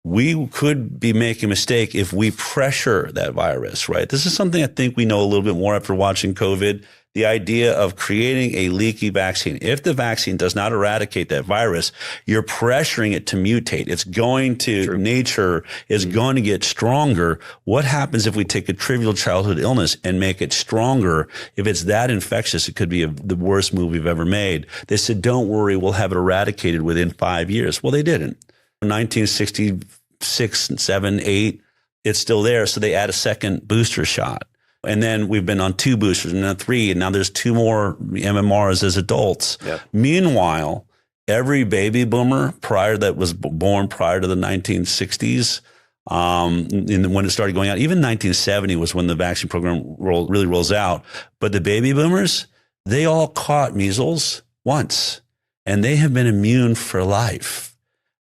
We could be making a mistake if we pressure that virus, right? This is something I think we know a little bit more after watching COVID. The idea of creating a leaky vaccine. If the vaccine does not eradicate that virus, you're pressuring it to mutate. It's going to, nature is going to get stronger. What happens if we take a trivial childhood illness and make it stronger? If it's that infectious, it could be the worst move we've ever made. They said, don't worry, we'll have it eradicated within 5 years. Well, they didn't. 1966, 7, 8, it's still there. So they add a second booster shot. And then we've been on 2 boosters and then 3, and now there's 2 more MMRs as adults. Yep. Meanwhile, every baby boomer that was born prior to the 1960s, when it started going out, even 1970 was when the vaccine program really rolls out. But the baby boomers, they all caught measles once, and they have been immune for life.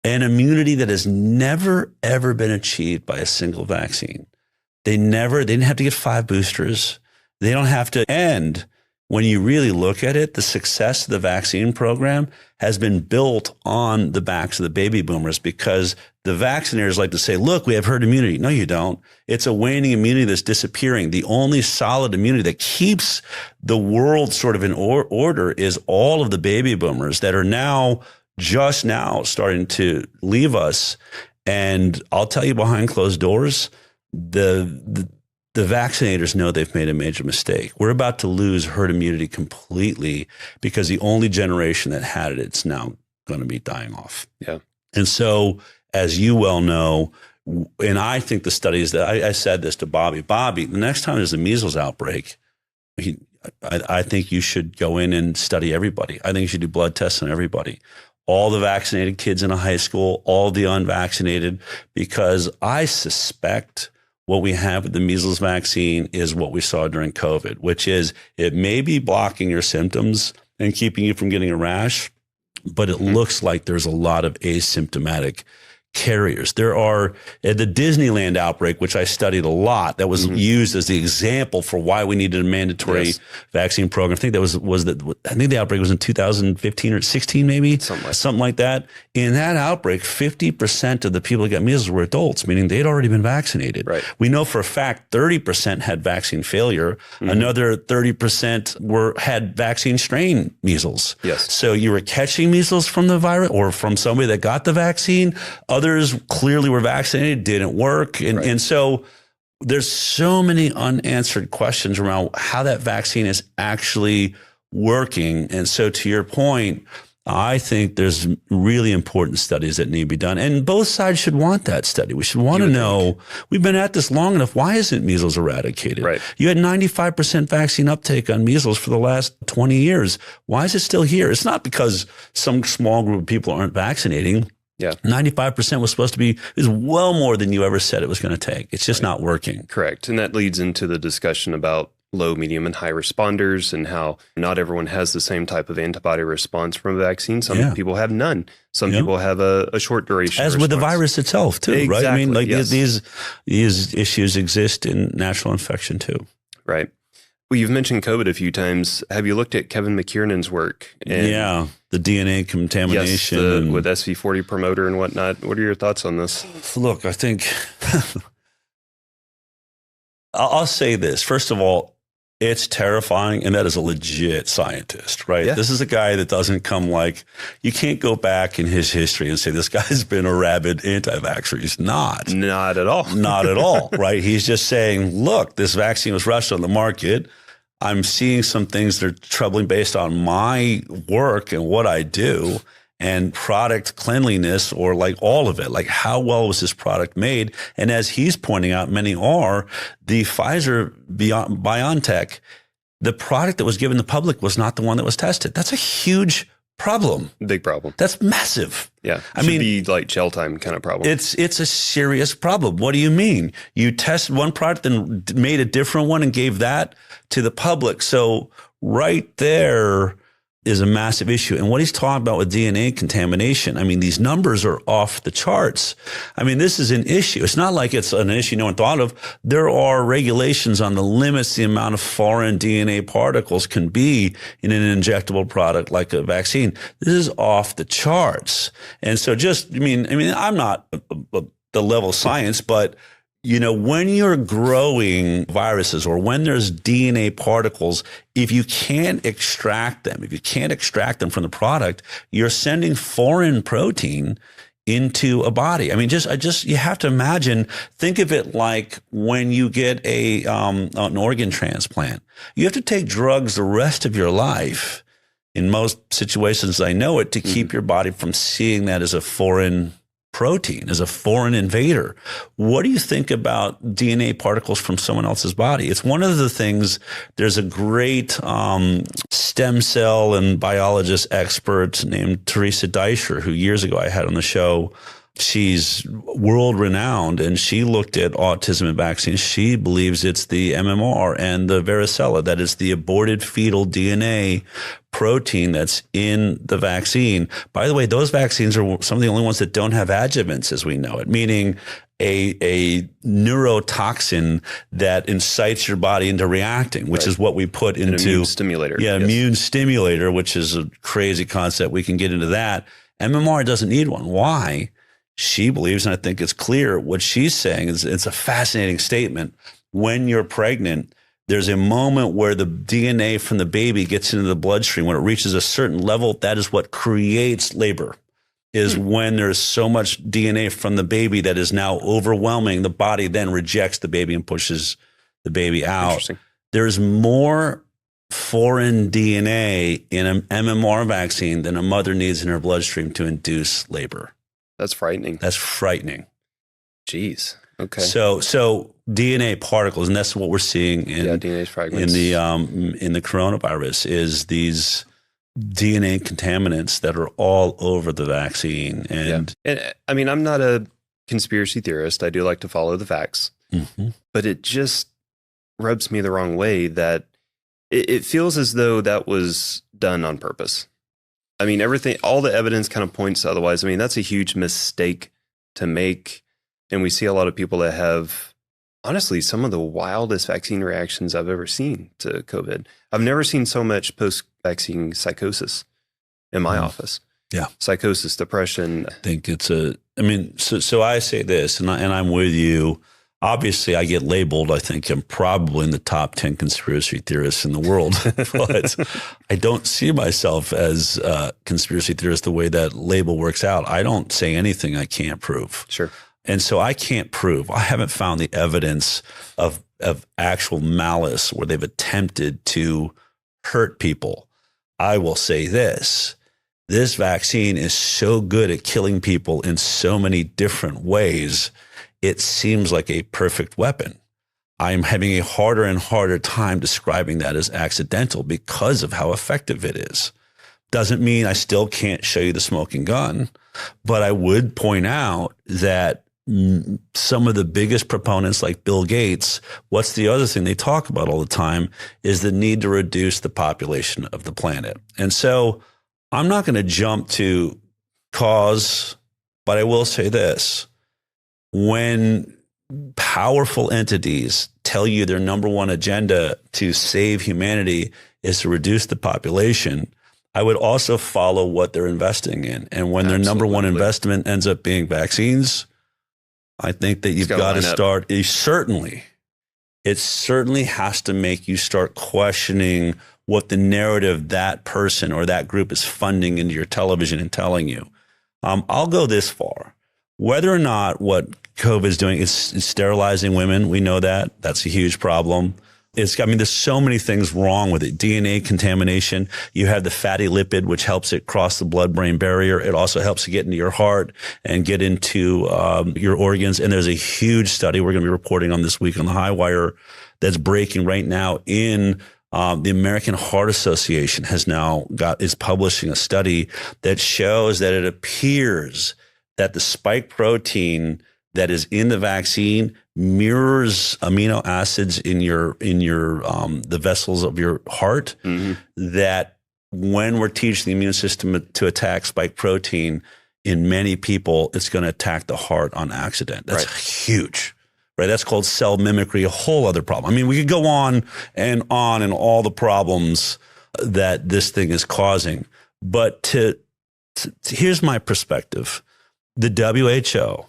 An immunity that has never, ever been achieved by a single vaccine. They didn't have to get 5 boosters. They don't have to end. When you really look at it, the success of the vaccine program has been built on the backs of the baby boomers, because the vaccinators like to say, look, we have herd immunity. No, you don't. It's a waning immunity that's disappearing. The only solid immunity that keeps the world sort of in order is all of the baby boomers that are just now starting to leave us. And I'll tell you, behind closed doors, the vaccinators know they've made a major mistake. We're about to lose herd immunity completely because the only generation that had it's now going to be dying off. Yeah. And so, as you well know, and I think the studies that I said this to Bobby, the next time there's a measles outbreak, I think you should go in and study everybody. I think you should do blood tests on everybody. All the vaccinated kids in a high school, all the unvaccinated, because I suspect what we have with the measles vaccine is what we saw during COVID, which is it may be blocking your symptoms and keeping you from getting a rash, but it looks like there's a lot of asymptomatic carriers. There are at the Disneyland outbreak, which I studied a lot, that was used as the example for why we needed a mandatory vaccine program. I think I think the outbreak was in 2015 or 16, maybe something like that. In that outbreak, 50% of the people that got measles were adults, meaning they'd already been vaccinated. Right. We know for a fact 30% had vaccine failure. Another 30% had vaccine strain measles. Yes. So you were catching measles from the virus or from somebody that got the vaccine. Others clearly were vaccinated, didn't work. And so there's so many unanswered questions around how that vaccine is actually working. And so to your point, I think there's really important studies that need to be done. And both sides should want that study. We should want to know, we've been at this long enough. Why isn't measles eradicated? Right. You had 95% vaccine uptake on measles for the last 20 years. Why is it still here? It's not because some small group of people aren't vaccinating. Yeah. 95% was supposed to be, is well more than you ever said it was going to take. It's just not working. Correct. And that leads into the discussion about low, medium, and high responders and how not everyone has the same type of antibody response from a vaccine. Some people have none. Some people have a short duration As response. with the virus itself too, exactly. Right? I mean, like these issues exist in natural infection too. Right. Well, you've mentioned COVID a few times. Have you looked at Kevin McKiernan's work? And the DNA contamination. Yes, with SV40 promoter and whatnot. What are your thoughts on this? Look, I think I'll say this. First of all, it's terrifying, and that is a legit scientist, right? Yeah. This is a guy that doesn't come you can't go back in his history and say this guy's been a rabid anti-vaxxer. He's not. Not at all. Not at all, right? He's just saying, look, this vaccine was rushed on the market. I'm seeing some things that are troubling based on my work and what I do and product cleanliness or all of it. How well was this product made? And as he's pointing out, many are, the Pfizer BioNTech, the product that was given the public was not the one that was tested. That's a huge problem. Big problem. That's massive. Yeah. I mean, be like gel time kind of problem. It's a serious problem. What do you mean? You tested one product and made a different one and gave that to the public. So right there, is a massive issue. And what he's talking about with DNA contamination, I mean, these numbers are off the charts. I mean, this is an issue. It's not like it's an issue no one thought of. There are regulations on the limits the amount of foreign DNA particles can be in an injectable product like a vaccine. This is off the charts. And so I'm not the level of science, but when you're growing viruses or when there's DNA particles, if you can't extract them from the product, you're sending foreign protein into a body. I mean, you have to imagine, think of it like when you get an organ transplant. You have to take drugs the rest of your life, in most situations I know it, to keep your body from seeing that as a foreign protein, as a foreign invader. What do you think about DNA particles from someone else's body? It's one of the things, there's a great stem cell and biologist expert named Teresa Deischer, who years ago I had on the show. She's world renowned, and she looked at autism and vaccines. She believes it's the MMR and the varicella, that is the aborted fetal DNA protein that's in the vaccine. By the way, those vaccines are some of the only ones that don't have adjuvants as we know it, meaning a neurotoxin that incites your body into reacting, which is what we put into an immune stimulator. Yeah, yes. Immune stimulator, which is a crazy concept. We can get into that. MMR doesn't need one. Why? She believes, and I think it's clear, what she's saying is, it's a fascinating statement. When you're pregnant, there's a moment where the DNA from the baby gets into the bloodstream. When it reaches a certain level, that is what creates labor, is when there's so much DNA from the baby that is now overwhelming. The body then rejects the baby and pushes the baby out. There's more foreign DNA in an MMR vaccine than a mother needs in her bloodstream to induce labor. That's frightening. That's frightening. Jeez. Okay. So DNA particles, and that's what we're seeing in DNA fragments in the coronavirus, is these DNA contaminants that are all over the vaccine. And I mean, I'm not a conspiracy theorist. I do like to follow the facts, but it just rubs me the wrong way that it feels as though that was done on purpose. I mean, all the evidence kind of points otherwise. I mean, that's a huge mistake to make. And we see a lot of people that have, honestly, some of the wildest vaccine reactions I've ever seen to COVID. I've never seen so much post-vaccine psychosis in my office. Yeah. Psychosis, depression. I think so I say this, and I'm with you. Obviously, I get labeled. I think I'm probably in the top 10 conspiracy theorists in the world, but I don't see myself as a conspiracy theorist the way that label works out. I don't say anything I can't prove. Sure. And so I can't prove. I haven't found the evidence of actual malice where they've attempted to hurt people. I will say this vaccine is so good at killing people in so many different ways. It seems like a perfect weapon. I'm having a harder and harder time describing that as accidental because of how effective it is. Doesn't mean I still can't show you the smoking gun, but I would point out that some of the biggest proponents like Bill Gates, what's the other thing they talk about all the time is the need to reduce the population of the planet. And so I'm not going to jump to cause, but I will say this. When powerful entities tell you their number one agenda to save humanity is to reduce the population, I would also follow what they're investing in. And when their number one investment ends up being vaccines, I think that you've got to start, it certainly has to make you start questioning what the narrative that person or that group is funding into your television and telling you. I'll go this far. Whether or not what COVID is doing is sterilizing women, we know that. That's a huge problem. There's so many things wrong with it. DNA contamination. You have the fatty lipid, which helps it cross the blood-brain barrier. It also helps it get into your heart and get into your organs. And there's a huge study we're going to be reporting on this week on the High Wire that's breaking right now in the American Heart Association is publishing a study that shows that it appears that the spike protein that is in the vaccine mirrors amino acids in your the vessels of your heart that when we're teaching the immune system to attack spike protein in many people, it's going to attack the heart on accident. That's huge, right? That's called cell mimicry, a whole other problem. I mean, we could go on and all the problems that this thing is causing. But here's my perspective. The WHO,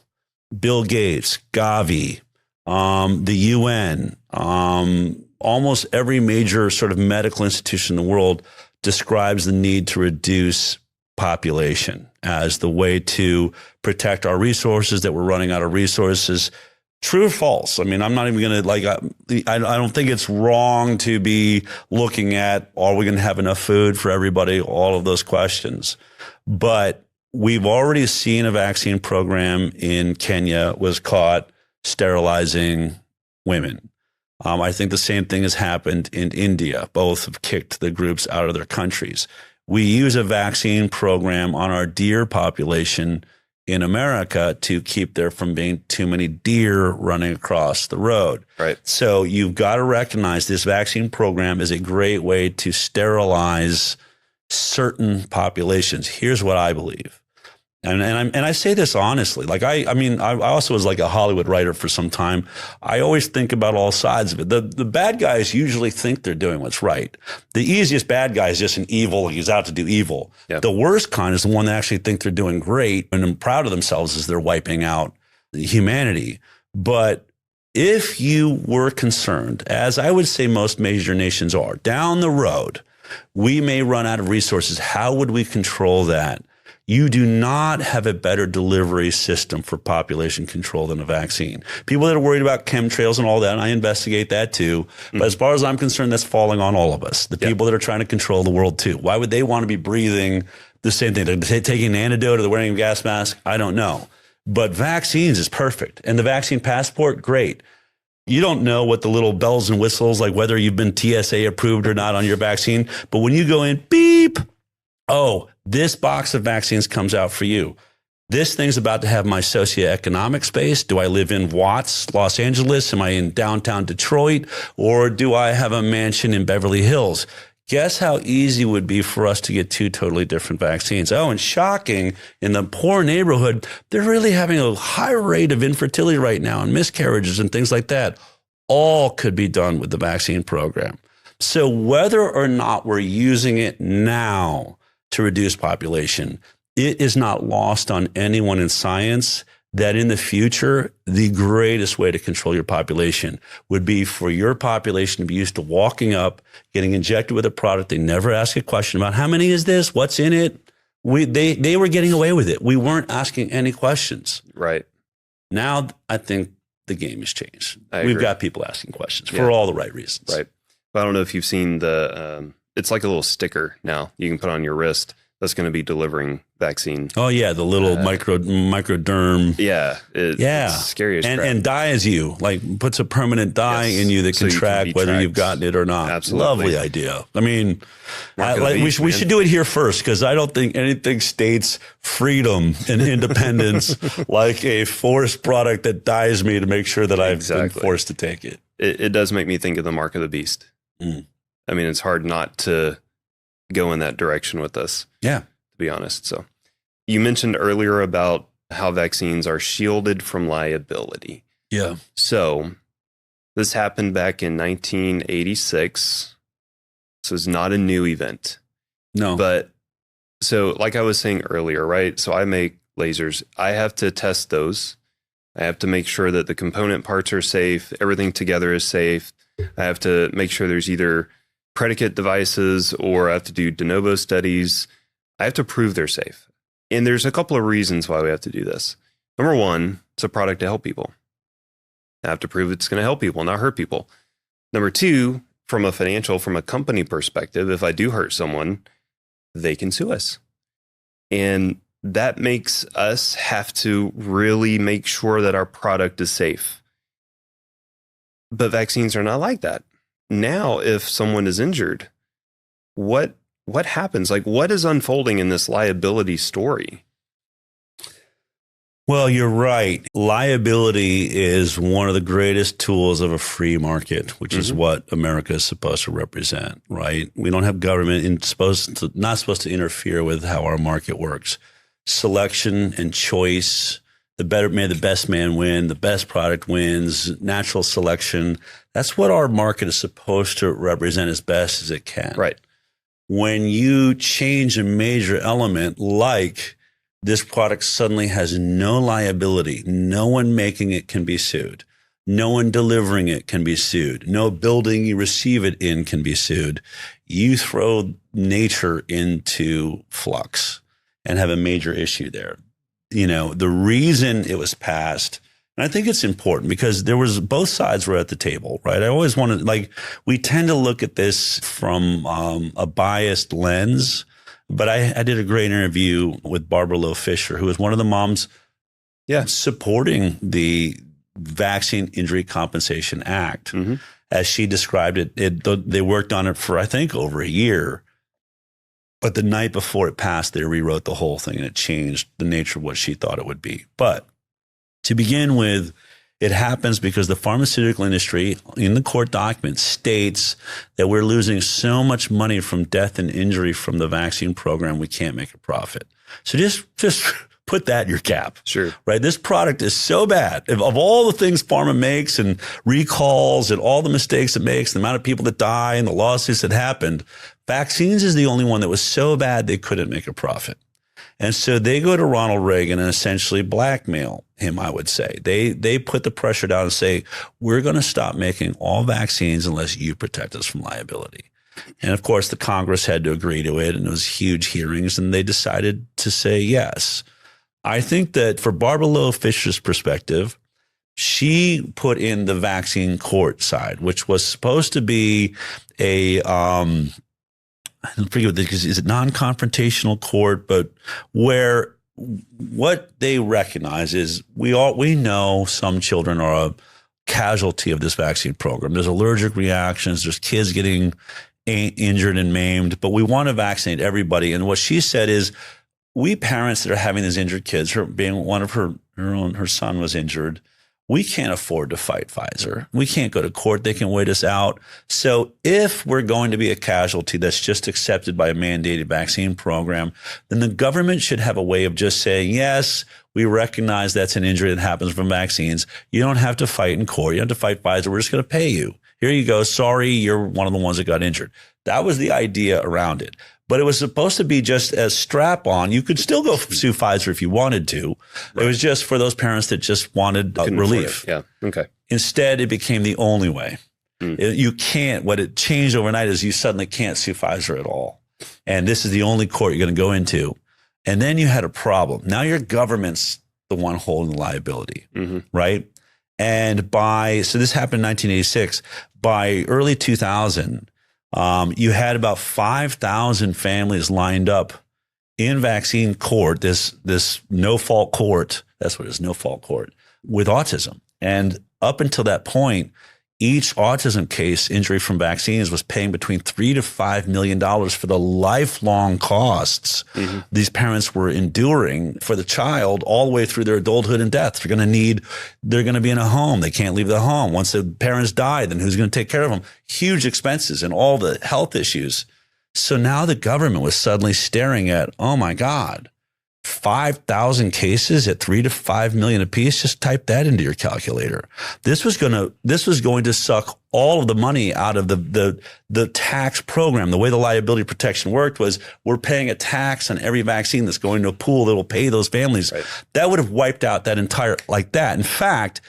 Bill Gates, Gavi, the UN, almost every major sort of medical institution in the world describes the need to reduce population as the way to protect our resources, that we're running out of resources. True or false? I mean, I'm not even going to I don't think it's wrong to be looking at, are we going to have enough food for everybody? All of those questions. But we've already seen a vaccine program in Kenya was caught sterilizing women. I think the same thing has happened in India. Both have kicked the groups out of their countries. We use a vaccine program on our deer population in America to keep there from being too many deer running across the road. Right. So you've got to recognize this vaccine program is a great way to sterilize certain populations. Here's what I believe. And I say this honestly, like I also was like a Hollywood writer for some time. I always think about all sides of it. The bad guys usually think they're doing what's right. The easiest bad guy is just an evil, he's out to do evil. Yep. The worst kind is the one that actually think they're doing great and are proud of themselves as they're wiping out humanity. But if you were concerned, as I would say most major nations are, down the road, we may run out of resources. How would we control that? You do not have a better delivery system for population control than a vaccine. People that are worried about chemtrails and all that, and I investigate that too. But as far as I'm concerned, that's falling on all of us, the people that are trying to control the world too. Why would they want to be breathing the same thing? They're taking an antidote or they're wearing a gas mask? I don't know. But vaccines is perfect. And the vaccine passport, great. You don't know what the little bells and whistles, like whether you've been TSA approved or not on your vaccine. But when you go in, beep, oh, this box of vaccines comes out for you. This thing's about to have my socioeconomic space. Do I live in Watts, Los Angeles? Am I in downtown Detroit? Or do I have a mansion in Beverly Hills? Guess how easy it would be for us to get two totally different vaccines. Oh, and shocking, in the poor neighborhood, they're really having a high rate of infertility right now and miscarriages and things like that. All could be done with the vaccine program. So whether or not we're using it now to reduce population, it is not lost on anyone in science that in the future, the greatest way to control your population would be for your population to be used to walking up, getting injected with a product. They never ask a question about how many is this, what's in it. They were getting away with it. We weren't asking any questions. Right. Now, I think the game has changed. We've got people asking questions for all the right reasons. Right. I don't know if you've seen it's like a little sticker now you can put on your wrist that's going to be delivering vaccine. Oh yeah, the little microderm. Yeah, it's scary as crap. And dyes you, like puts a permanent dye in you that can track whether you've gotten it or not. Absolutely, lovely idea. I mean, we should do it here first because I don't think anything states freedom and independence like a forced product that dyes me to make sure that I've been forced to take it. It does make me think of the mark of the beast. I mean, it's hard not to go in that direction with us. Yeah. To be honest. So you mentioned earlier about how vaccines are shielded from liability. Yeah. So this happened back in 1986. So it's not a new event. No. But so like I was saying earlier, right? So I make lasers. I have to test those. I have to make sure that the component parts are safe. Everything together is safe. I have to make sure there's either predicate devices or I have to do de novo studies. I have to prove they're safe. And there's a couple of reasons why we have to do this. Number one, it's a product to help people. I have to prove it's going to help people, not hurt people. Number two, from a company perspective, if I do hurt someone, they can sue us. And that makes us have to really make sure that our product is safe. But vaccines are not like that. Now, if someone is injured, what happens? Like, what is unfolding in this liability story? Well, you're right. Liability is one of the greatest tools of a free market, which is what America is supposed to represent, right? We don't have government not supposed to interfere with how our market works. Selection and choice, may the best man win, the best product wins, natural selection. That's what our market is supposed to represent as best as it can. Right. When you change a major element like this product suddenly has no liability. No one making it can be sued. No one delivering it can be sued. No building you receive it in can be sued. You throw nature into flux and have a major issue there. You know, the reason it was passed, and I think it's important because both sides were at the table, right? I always wanted, we tend to look at this from a biased lens. But I did a great interview with Barbara Lowe Fisher, who was one of the moms supporting the Vaccine Injury Compensation Act. As she described it, they worked on it for, I think, over a year. But the night before it passed, they rewrote the whole thing and it changed the nature of what she thought it would be. But to begin with, it happens because the pharmaceutical industry in the court document states that we're losing so much money from death and injury from the vaccine program, we can't make a profit. So just put that in your cap. Sure. Right. This product is so bad. Of all the things pharma makes and recalls and all the mistakes it makes, the amount of people that die and the lawsuits that happened, vaccines is the only one that was so bad they couldn't make a profit. And so they go to Ronald Reagan and essentially blackmail him, I would say. They put the pressure down and say, we're going to stop making all vaccines unless you protect us from liability. And of course, the Congress had to agree to it, and it was huge hearings, and they decided to say yes. I think that for Barbara Lowe Fisher's perspective, she put in the vaccine court side, which was supposed to be I don't forget is it non-confrontational court, but where what they recognize is we know some children are a casualty of this vaccine program. There's allergic reactions. There's kids getting injured and maimed, but we want to vaccinate everybody. And what she said is, we parents that are having these injured kids, her being one of her son was injured, we can't afford to fight Pfizer. We can't go to court. They can wait us out. So if we're going to be a casualty that's just accepted by a mandated vaccine program, then the government should have a way of just saying, yes, we recognize that's an injury that happens from vaccines. You don't have to fight in court. You don't have to fight Pfizer. We're just going to pay you. Here you go. Sorry, you're one of the ones that got injured. That was the idea around it. But it was supposed to be just as strap-on. You could still go sue Pfizer if you wanted to. Right. It was just for those parents that just wanted relief. Yeah. Okay. Instead, it became the only way. You can't. What it changed overnight is you suddenly can't sue Pfizer at all. And this is the only court you're going to go into. And then you had a problem. Now your government's the one holding the liability, right? And so this happened in 1986. By early 2000, you had about 5,000 families lined up in vaccine court, this no-fault court, that's what it is, no-fault court, with autism. And up until that point, each autism case, injury from vaccines, was paying between $3 to $5 million for the lifelong costs these parents were enduring for the child all the way through their adulthood and death. They're going to be in a home. They can't leave the home. Once the parents die, then who's going to take care of them? Huge expenses and all the health issues. So now the government was suddenly staring at, oh my God, 5,000 cases at $3 to $5 million apiece. Just type that into your calculator. This was going to suck all of the money out of the tax program. The way the liability protection worked was we're paying a tax on every vaccine that's going to a pool that will pay those families. Right. That would have wiped out that entire like that. In fact,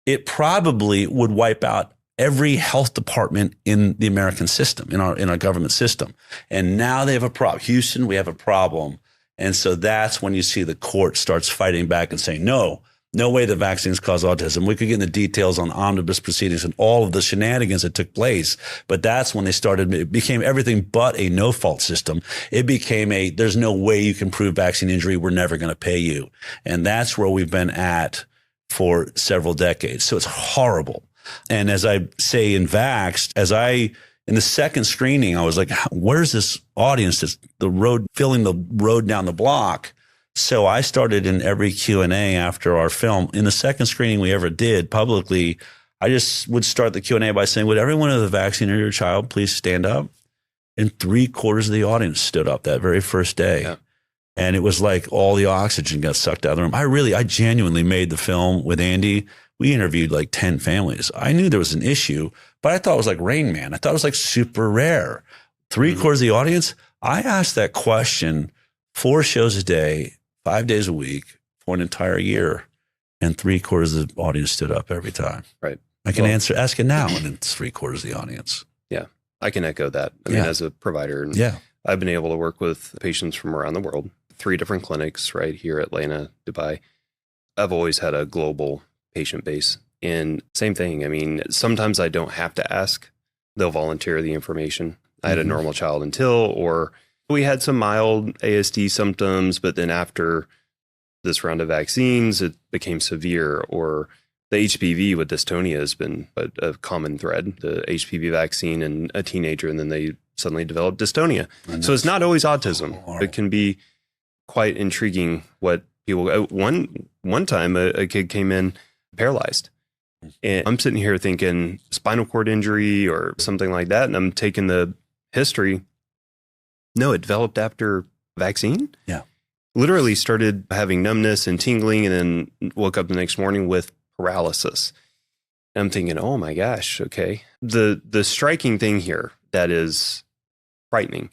it probably would wipe out every health department in the American system, in our government system. And now they have a problem. Houston, we have a problem. And so that's when you see the court starts fighting back and saying, no way the vaccines cause autism. We could get into details on omnibus proceedings and all of the shenanigans that took place. But that's when it became everything but a no-fault system. It became there's no way you can prove vaccine injury. We're never going to pay you. And that's where we've been at for several decades. So it's horrible. And as I say in Vaxxed, in the second screening, I was like, where's this audience that's filling the road down the block? So I started in every Q&A after our film. In the second screening we ever did publicly, I just would start the Q&A by saying, would everyone who has vaccinated your child please stand up? And 3/4 of the audience stood up that very first day. Yeah. And it was like all the oxygen got sucked out of the room. I genuinely made the film with Andy. We interviewed like 10 families. I knew there was an issue, but I thought it was like Rain Man. I thought it was like super rare. 3/4 of the audience, I asked that question 4 shows a day, 5 days a week for an entire year. And 3/4 of the audience stood up every time. Right. I can ask it now, and it's 3/4 of the audience. Yeah, I can echo that. I mean, as a provider, and I've been able to work with patients from around the world, 3 different clinics, right here, Atlanta, Dubai. I've always had a global patient base. And same thing. I mean, sometimes I don't have to ask. They'll volunteer the information. I had a normal child until, or we had some mild ASD symptoms, but then after this round of vaccines, it became severe, or the HPV with dystonia has been a common thread, the HPV vaccine in a teenager, and then they suddenly develop dystonia. So it's not always autism. It can be quite intriguing what people, one time a kid came in paralyzed. And I'm sitting here thinking spinal cord injury or something like that. And I'm taking the history. No, it developed after vaccine. Yeah. Literally started having numbness and tingling, and then woke up the next morning with paralysis. And I'm thinking, oh my gosh, okay. The striking thing here that is frightening,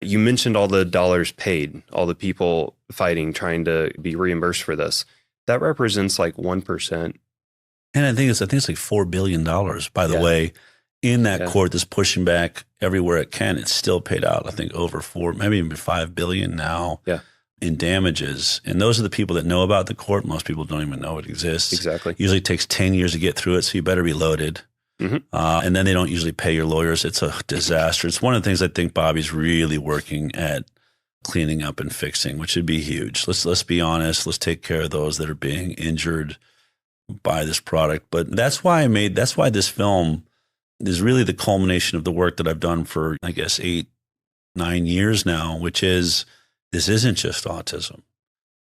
you mentioned all the dollars paid, all the people fighting, trying to be reimbursed for this. That represents like 1%. And I think it's like $4 billion, by the way, in that court that's pushing back everywhere it can. It's still paid out, I think, over maybe even $5 billion now. Yeah. In damages. And those are the people that know about the court. Most people don't even know it exists. Exactly. Usually it takes 10 years to get through it, so you better be loaded. And then they don't usually pay your lawyers. It's a disaster. It's one of the things I think Bobby's really working at cleaning up and fixing, which would be huge. Let's be honest. Let's take care of those that are being injured by this product. But that's why this film is really the culmination of the work that I've done for, I guess, 8-9 years now, which is, this isn't just autism.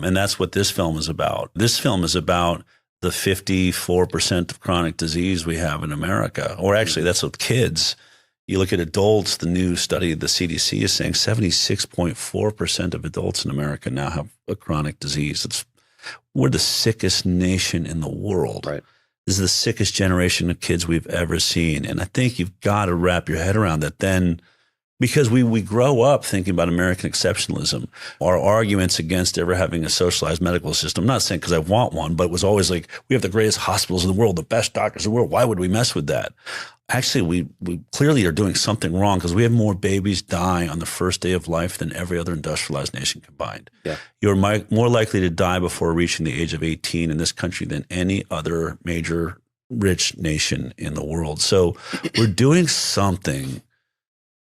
And that's what this film is about. This film is about the 54% of chronic disease we have in America. Or actually, that's with kids. You look at adults, the new study, the CDC is saying 76.4% of adults in America now have a chronic disease. We're the sickest nation in the world. Right. This is the sickest generation of kids we've ever seen. And I think you've got to wrap your head around that then, because we grow up thinking about American exceptionalism, our arguments against ever having a socialized medical system. I'm not saying because I want one, but it was always like, we have the greatest hospitals in the world, the best doctors in the world. Why would we mess with that? Actually, we clearly are doing something wrong, because we have more babies die on the first day of life than every other industrialized nation combined. Yeah. You're more likely to die before reaching the age of 18 in this country than any other major rich nation in the world. So we're doing something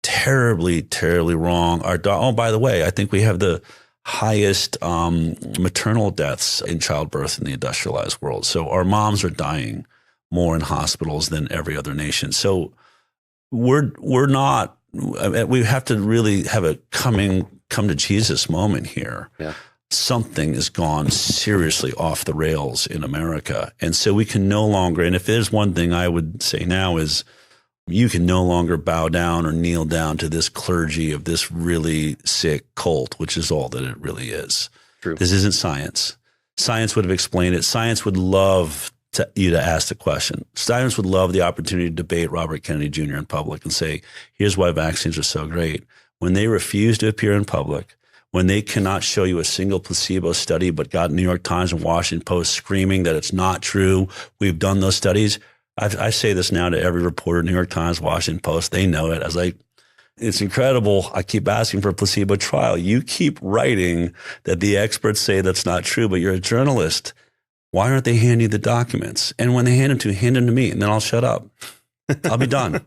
terribly, terribly wrong. Oh, by the way, I think we have the highest maternal deaths in childbirth in the industrialized world. So our moms are dying more in hospitals than every other nation. So we're not. We have to really have a come to Jesus moment here. Yeah. Something has gone seriously off the rails in America, and so we can no longer. And if there's one thing I would say now is, you can no longer bow down or kneel down to this clergy of this really sick cult, which is all that it really is. True. This isn't science. Science would have explained it. Science would love you to ask the question. Science would love the opportunity to debate Robert Kennedy Jr. in public and say, here's why vaccines are so great. When they refuse to appear in public, when they cannot show you a single placebo study but got New York Times and Washington Post screaming that it's not true, we've done those studies. I say this now to every reporter, New York Times, Washington Post, they know it. I was like, it's incredible. I keep asking for a placebo trial. You keep writing that the experts say that's not true, but you're a journalist. Why aren't they handing you the documents? And when they hand them to me, and then I'll shut up. I'll be done.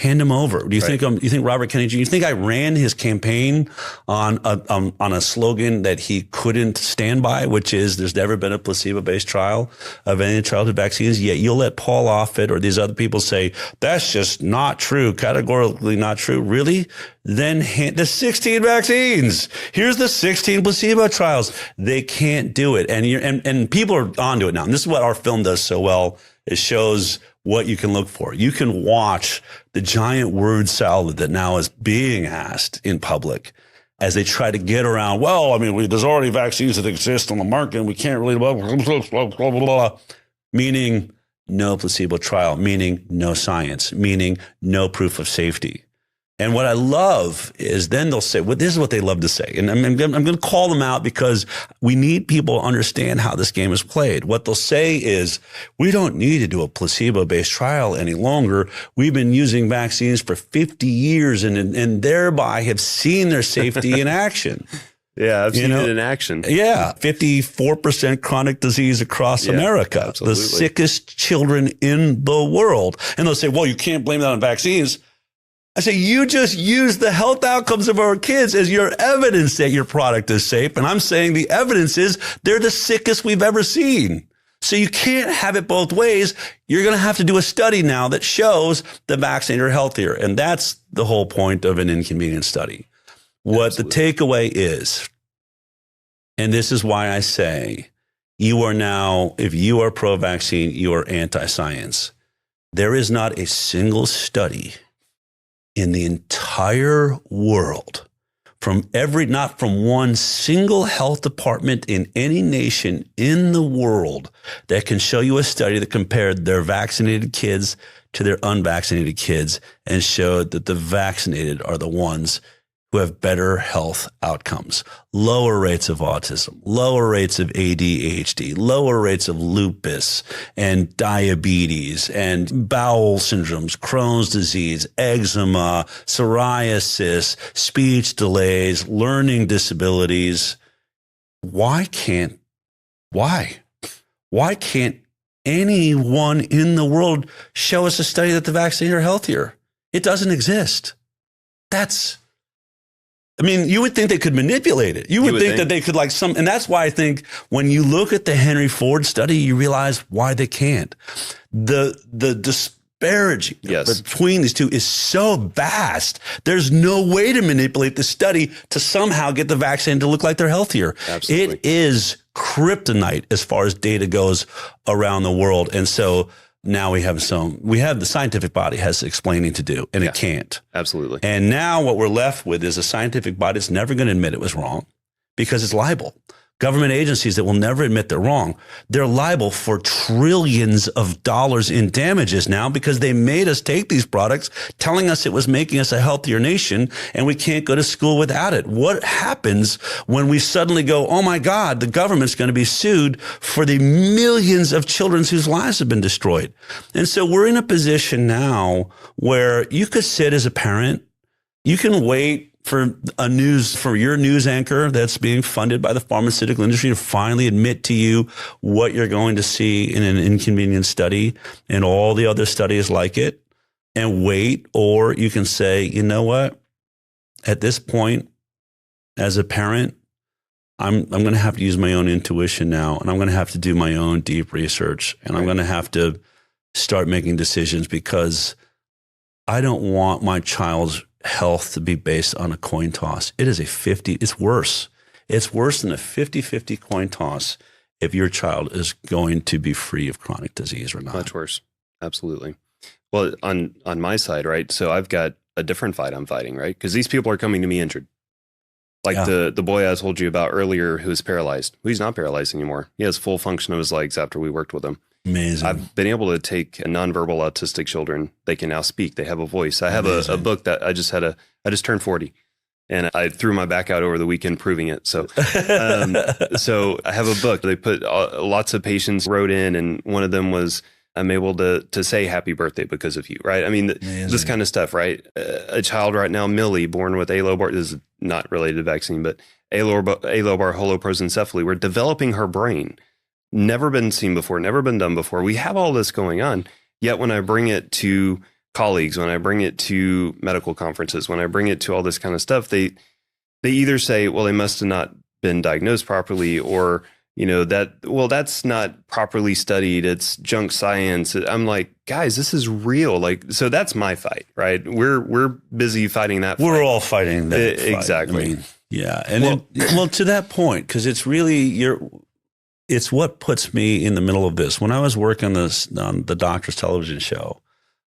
hand him over. Do you think you think Robert Kennedy Jr., you think I ran his campaign on a slogan that he couldn't stand by, which is there's never been a placebo-based trial of any childhood vaccines, yet you'll let Paul Offit or these other people say, that's just not true, categorically not true. Really? Then the 16 vaccines. Here's the 16 placebo trials. They can't do it. And people are onto it now. And this is what our film does so well. It shows what you can look for. You can watch the giant word salad that now is being asked in public as they try to get around, well, I mean, there's already vaccines that exist on the market and we can't really blah, blah, blah, blah, blah, blah, meaning no placebo trial, meaning no science, meaning no proof of safety. And what I love is then they'll say, well, this is what they love to say. And I'm going to call them out because we need people to understand how this game is played. What they'll say is, we don't need to do a placebo-based trial any longer. We've been using vaccines for 50 years and thereby have seen their safety in action. Yeah, I've seen it in action. Yeah, 54% chronic disease across America. Absolutely. The sickest children in the world. And they'll say, well, you can't blame that on vaccines. I say, you just use the health outcomes of our kids as your evidence that your product is safe. And I'm saying the evidence is they're the sickest we've ever seen. So you can't have it both ways. You're going to have to do a study now that shows the vaccinated are healthier. And that's the whole point of an inconvenient study. What Absolutely. The takeaway is, and this is why I say, you are now, if you are pro-vaccine, you are anti-science. There is not a single study in the entire world, not from one single health department in any nation in the world, that can show you a study that compared their vaccinated kids to their unvaccinated kids and showed that the vaccinated are the ones who have better health outcomes, lower rates of autism, lower rates of ADHD, lower rates of lupus and diabetes and bowel syndromes, Crohn's disease, eczema, psoriasis, speech delays, learning disabilities. Why can't anyone in the world show us a study that the vaccinated are healthier? It doesn't exist. You would think they could manipulate it. You would think that they could and that's why I think when you look at the Henry Ford study, you realize why they can't. The disparity between these two is so vast. There's no way to manipulate the study to somehow get the vaccine to look like they're healthier. Absolutely. It is kryptonite as far as data goes around the world. And so now we have the scientific body has explaining to do, and it can't. Absolutely. And now what we're left with is a scientific body that's never going to admit it was wrong because it's liable. Government agencies that will never admit they're wrong, they're liable for trillions of dollars in damages now because they made us take these products telling us it was making us a healthier nation and we can't go to school without it. What happens when we suddenly go, oh my God, the government's going to be sued for the millions of children whose lives have been destroyed? And so we're in a position now where you could sit as a parent, you can wait for your news anchor that's being funded by the pharmaceutical industry to finally admit to you what you're going to see in an inconvenient study and all the other studies like it, and wait. Or you can say, you know what, at this point, as a parent, I'm going to have to use my own intuition now, and I'm going to have to do my own deep research, and I'm going to have to start making decisions because I don't want my child's health to be based on a coin toss. It's worse. It's worse than a 50-50 coin toss if your child is going to be free of chronic disease or not. Much worse. Absolutely. Well, on my side, right? So I've got a different fight I'm fighting, right? Because these people are coming to me injured. Like the boy I told you about earlier who is paralyzed. Well, he's not paralyzed anymore. He has full function of his legs after we worked with him. Amazing. I've been able to take nonverbal autistic children. They can now speak. They have a voice. I have a book that I just turned 40 and I threw my back out over the weekend proving it. So, so I have a book. They put lots of patients wrote in, and one of them was, I'm able to say happy birthday because of you, right? I mean, this kind of stuff, right? A child right now, Millie, born with alobar, this is not related to vaccine, but alobar holoprosencephaly. We're developing her brain. Never been seen before, never been done before. We have all this going on. Yet when I bring it to colleagues, when I bring it to medical conferences, when I bring it to all this kind of stuff, they either say, well, they must have not been diagnosed properly, or, that's not properly studied. It's junk science. I'm like, guys, this is real. Like, so that's my fight, right? We're busy fighting that fight. We're all fighting that fight. Exactly. I mean, yeah. And to that point, because it's really it's what puts me in the middle of this. When I was working on the doctor's television show,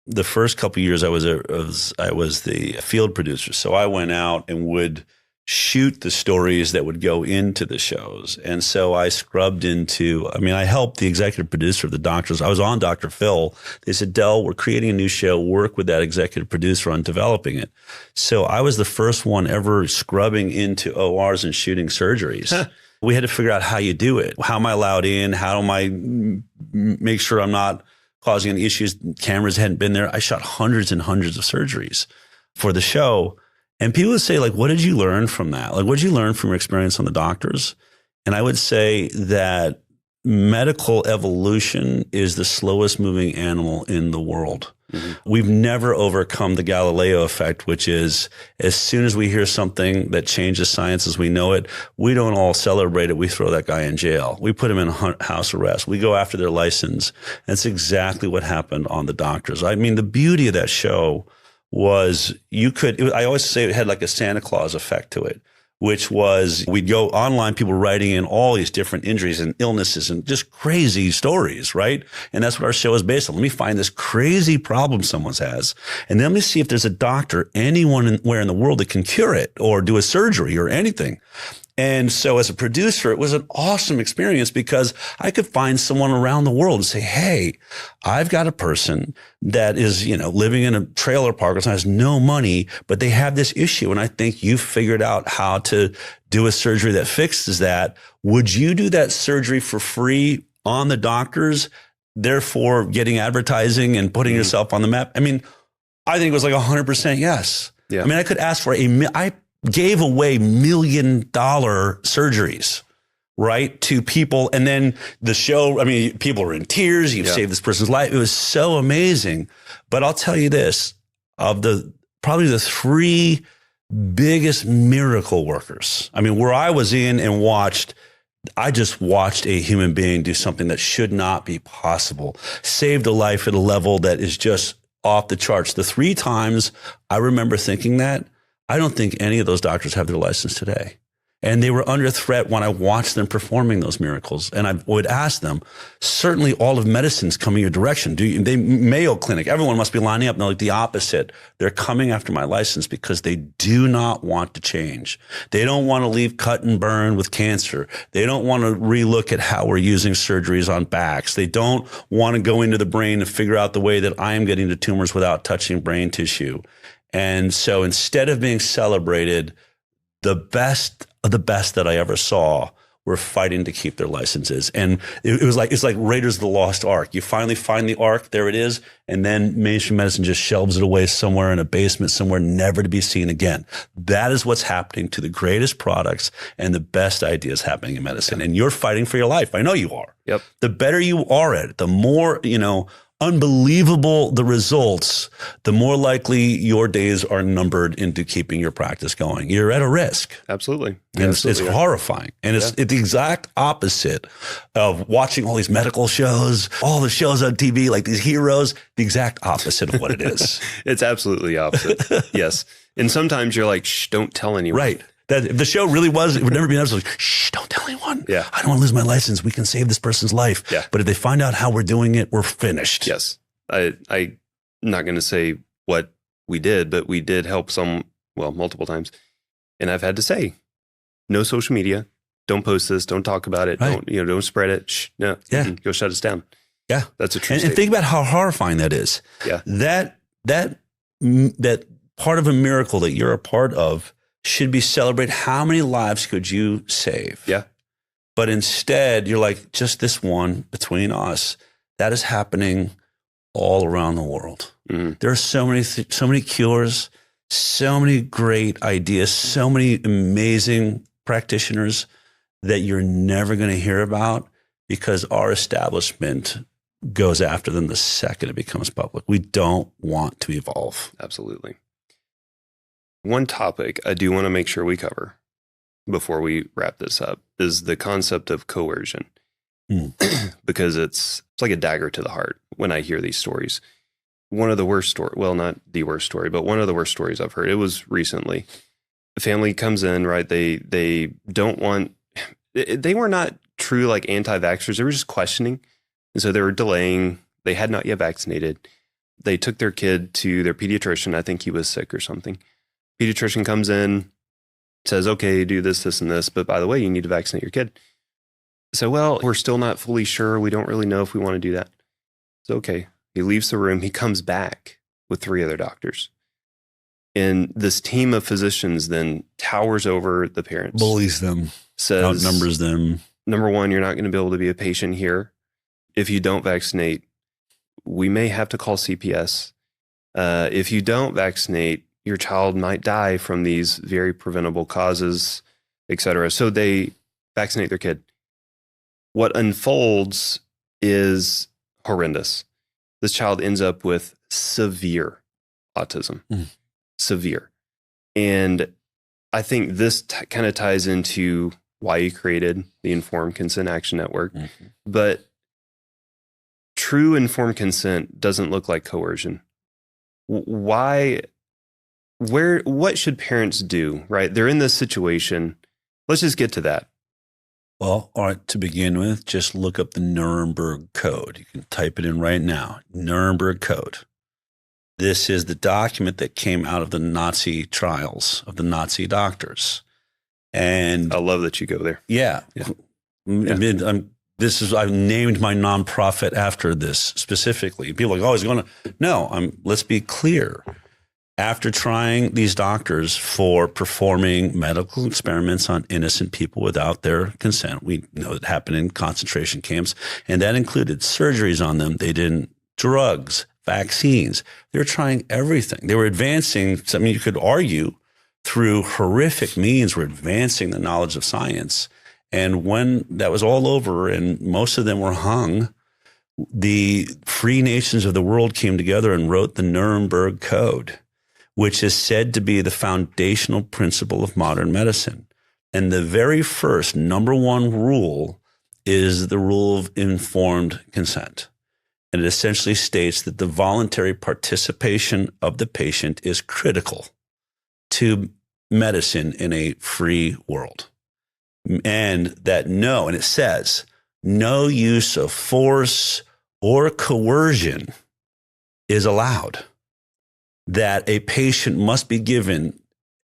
the first couple of years I was the field producer. So I went out and would shoot the stories that would go into the shows. And so I scrubbed I helped the executive producer of the doctors. I was on Dr. Phil. They said, Del, we're creating a new show. Work with that executive producer on developing it. So I was the first one ever scrubbing into ORs and shooting surgeries. We had to figure out how you do it. How am I allowed in? How am I make sure I'm not causing any issues? Cameras hadn't been there. I shot hundreds and hundreds of surgeries for the show. And people would say, like, what did you learn from that? Like, what did you learn from your experience on the doctors? And I would say that medical evolution is the slowest moving animal in the world. Mm-hmm. We've never overcome the Galileo effect, which is as soon as we hear something that changes science as we know it, we don't all celebrate it. We throw that guy in jail. We put him in house arrest. We go after their license. That's exactly what happened on the doctors. I mean, the beauty of that show was I always say it had like a Santa Claus effect to it, which was we'd go online, people writing in all these different injuries and illnesses and just crazy stories, right? And that's what our show is based on. Let me find this crazy problem someone has, and then let me see if there's a doctor anywhere in the world that can cure it or do a surgery or anything. And so as a producer, it was an awesome experience because I could find someone around the world and say, hey, I've got a person that is, living in a trailer park and has no money, but they have this issue. And I think you figured out how to do a surgery that fixes that. Would you do that surgery for free on the doctors, therefore getting advertising and putting yourself on the map? I mean, I think it was like 100% yes. Yeah. I mean, I could ask for I gave away $1 million surgeries, right, to people. And then the show, people were in tears. You've saved this person's life. It was so amazing. But I'll tell you this, probably the three biggest miracle workers. Where I was in and I just watched a human being do something that should not be possible, saved a life at a level that is just off the charts. The three times I remember thinking that, I don't think any of those doctors have their license today. And they were under threat when I watched them performing those miracles. And I would ask them, certainly all of medicine's coming your direction. Mayo Clinic, everyone must be lining up. No, like the opposite. They're coming after my license because they do not want to change. They don't want to leave cut and burn with cancer. They don't want to relook at how we're using surgeries on backs. They don't want to go into the brain and figure out the way that I am getting to tumors without touching brain tissue. And so instead of being celebrated, the best of the best that I ever saw were fighting to keep their licenses. And it's like Raiders of the Lost Ark. You finally find the Ark, there it is, and then mainstream medicine just shelves it away somewhere in a basement, somewhere never to be seen again. That is what's happening to the greatest products and the best ideas happening in medicine. And you're fighting for your life. I know you are. Yep. The better you are at it, the more, unbelievable the results, the more likely your days are numbered into keeping your practice going. You're at a risk. Absolutely. And it's horrifying. And it's the exact opposite of watching all these medical shows, all the shows on TV, like these heroes, the exact opposite of what it is. It's absolutely opposite. Yes. And sometimes you're like, shh, don't tell anyone. Right. That if the show really was, it would never be an episode like, shh, don't tell anyone. Yeah. I don't want to lose my license. We can save this person's life. Yeah. But if they find out how we're doing it, we're finished. Yes. I'm not going to say what we did, but we did help multiple times. And I've had to say, no social media. Don't post this. Don't talk about it. Right. Don't spread it. Shh, no. Yeah. Go shut us down. Yeah. That's a true And think about how horrifying that is. Yeah. That part of a miracle that you're a part of should be celebrated. How many lives could you save? Yeah. But instead, you're like, just this one between us. That is happening all around the world. Mm-hmm. There are so many cures, so many great ideas, so many amazing practitioners that you're never going to hear about because our establishment goes after them the second it becomes public. We don't want to evolve. Absolutely. One topic I do want to make sure we cover before we wrap this up is the concept of coercion. Because it's like a dagger to the heart when I hear these stories. One of the worst stories, well, not the worst story, but one of the worst stories I've heard, it was recently. A family comes in, right? They don't want, they were not true like anti-vaxxers. They were just questioning. And so they were delaying. They had not yet vaccinated. They took their kid to their pediatrician. I think he was sick or something. Pediatrician comes in, says, okay, do this, this, and this. But by the way, you need to vaccinate your kid. So, well, we're still not fully sure. We don't really know if we want to do that. So, okay. He leaves the room. He comes back with 3 other doctors. And this team of physicians then towers over the parents. Bullies them. Says, outnumbers them. Number one, you're not going to be able to be a patient here. If you don't vaccinate, we may have to call CPS. If you don't vaccinate, your child might die from these very preventable causes, et cetera. So they vaccinate their kid. What unfolds is horrendous. This child ends up with severe autism. Severe. And I think this kind of ties into why you created the Informed Consent Action Network. But true informed consent doesn't look like coercion. Why? What should parents do, right? They're in this situation. Let's just get to that. Well, all right, to begin with, just look up the Nuremberg Code. You can type it in right now, Nuremberg Code. This is the document that came out of the Nazi trials of the Nazi doctors. And I love that you go there. Yeah. I mean, I've named my nonprofit after this specifically. People are like, oh, he's going to, no, let's be clear. After trying these doctors for performing medical experiments on innocent people without their consent, we know it happened in concentration camps, and that included surgeries on them. They did drugs, vaccines. They were trying everything. They were advancing something you could argue through horrific means. We're advancing the knowledge of science. And when that was all over and most of them were hung, the free nations of the world came together and wrote the Nuremberg Code, which is said to be the foundational principle of modern medicine. And the very first, number one rule is the rule of informed consent. And it essentially states that the voluntary participation of the patient is critical to medicine in a free world. And that and it says, no use of force or coercion is allowed. That a patient must be given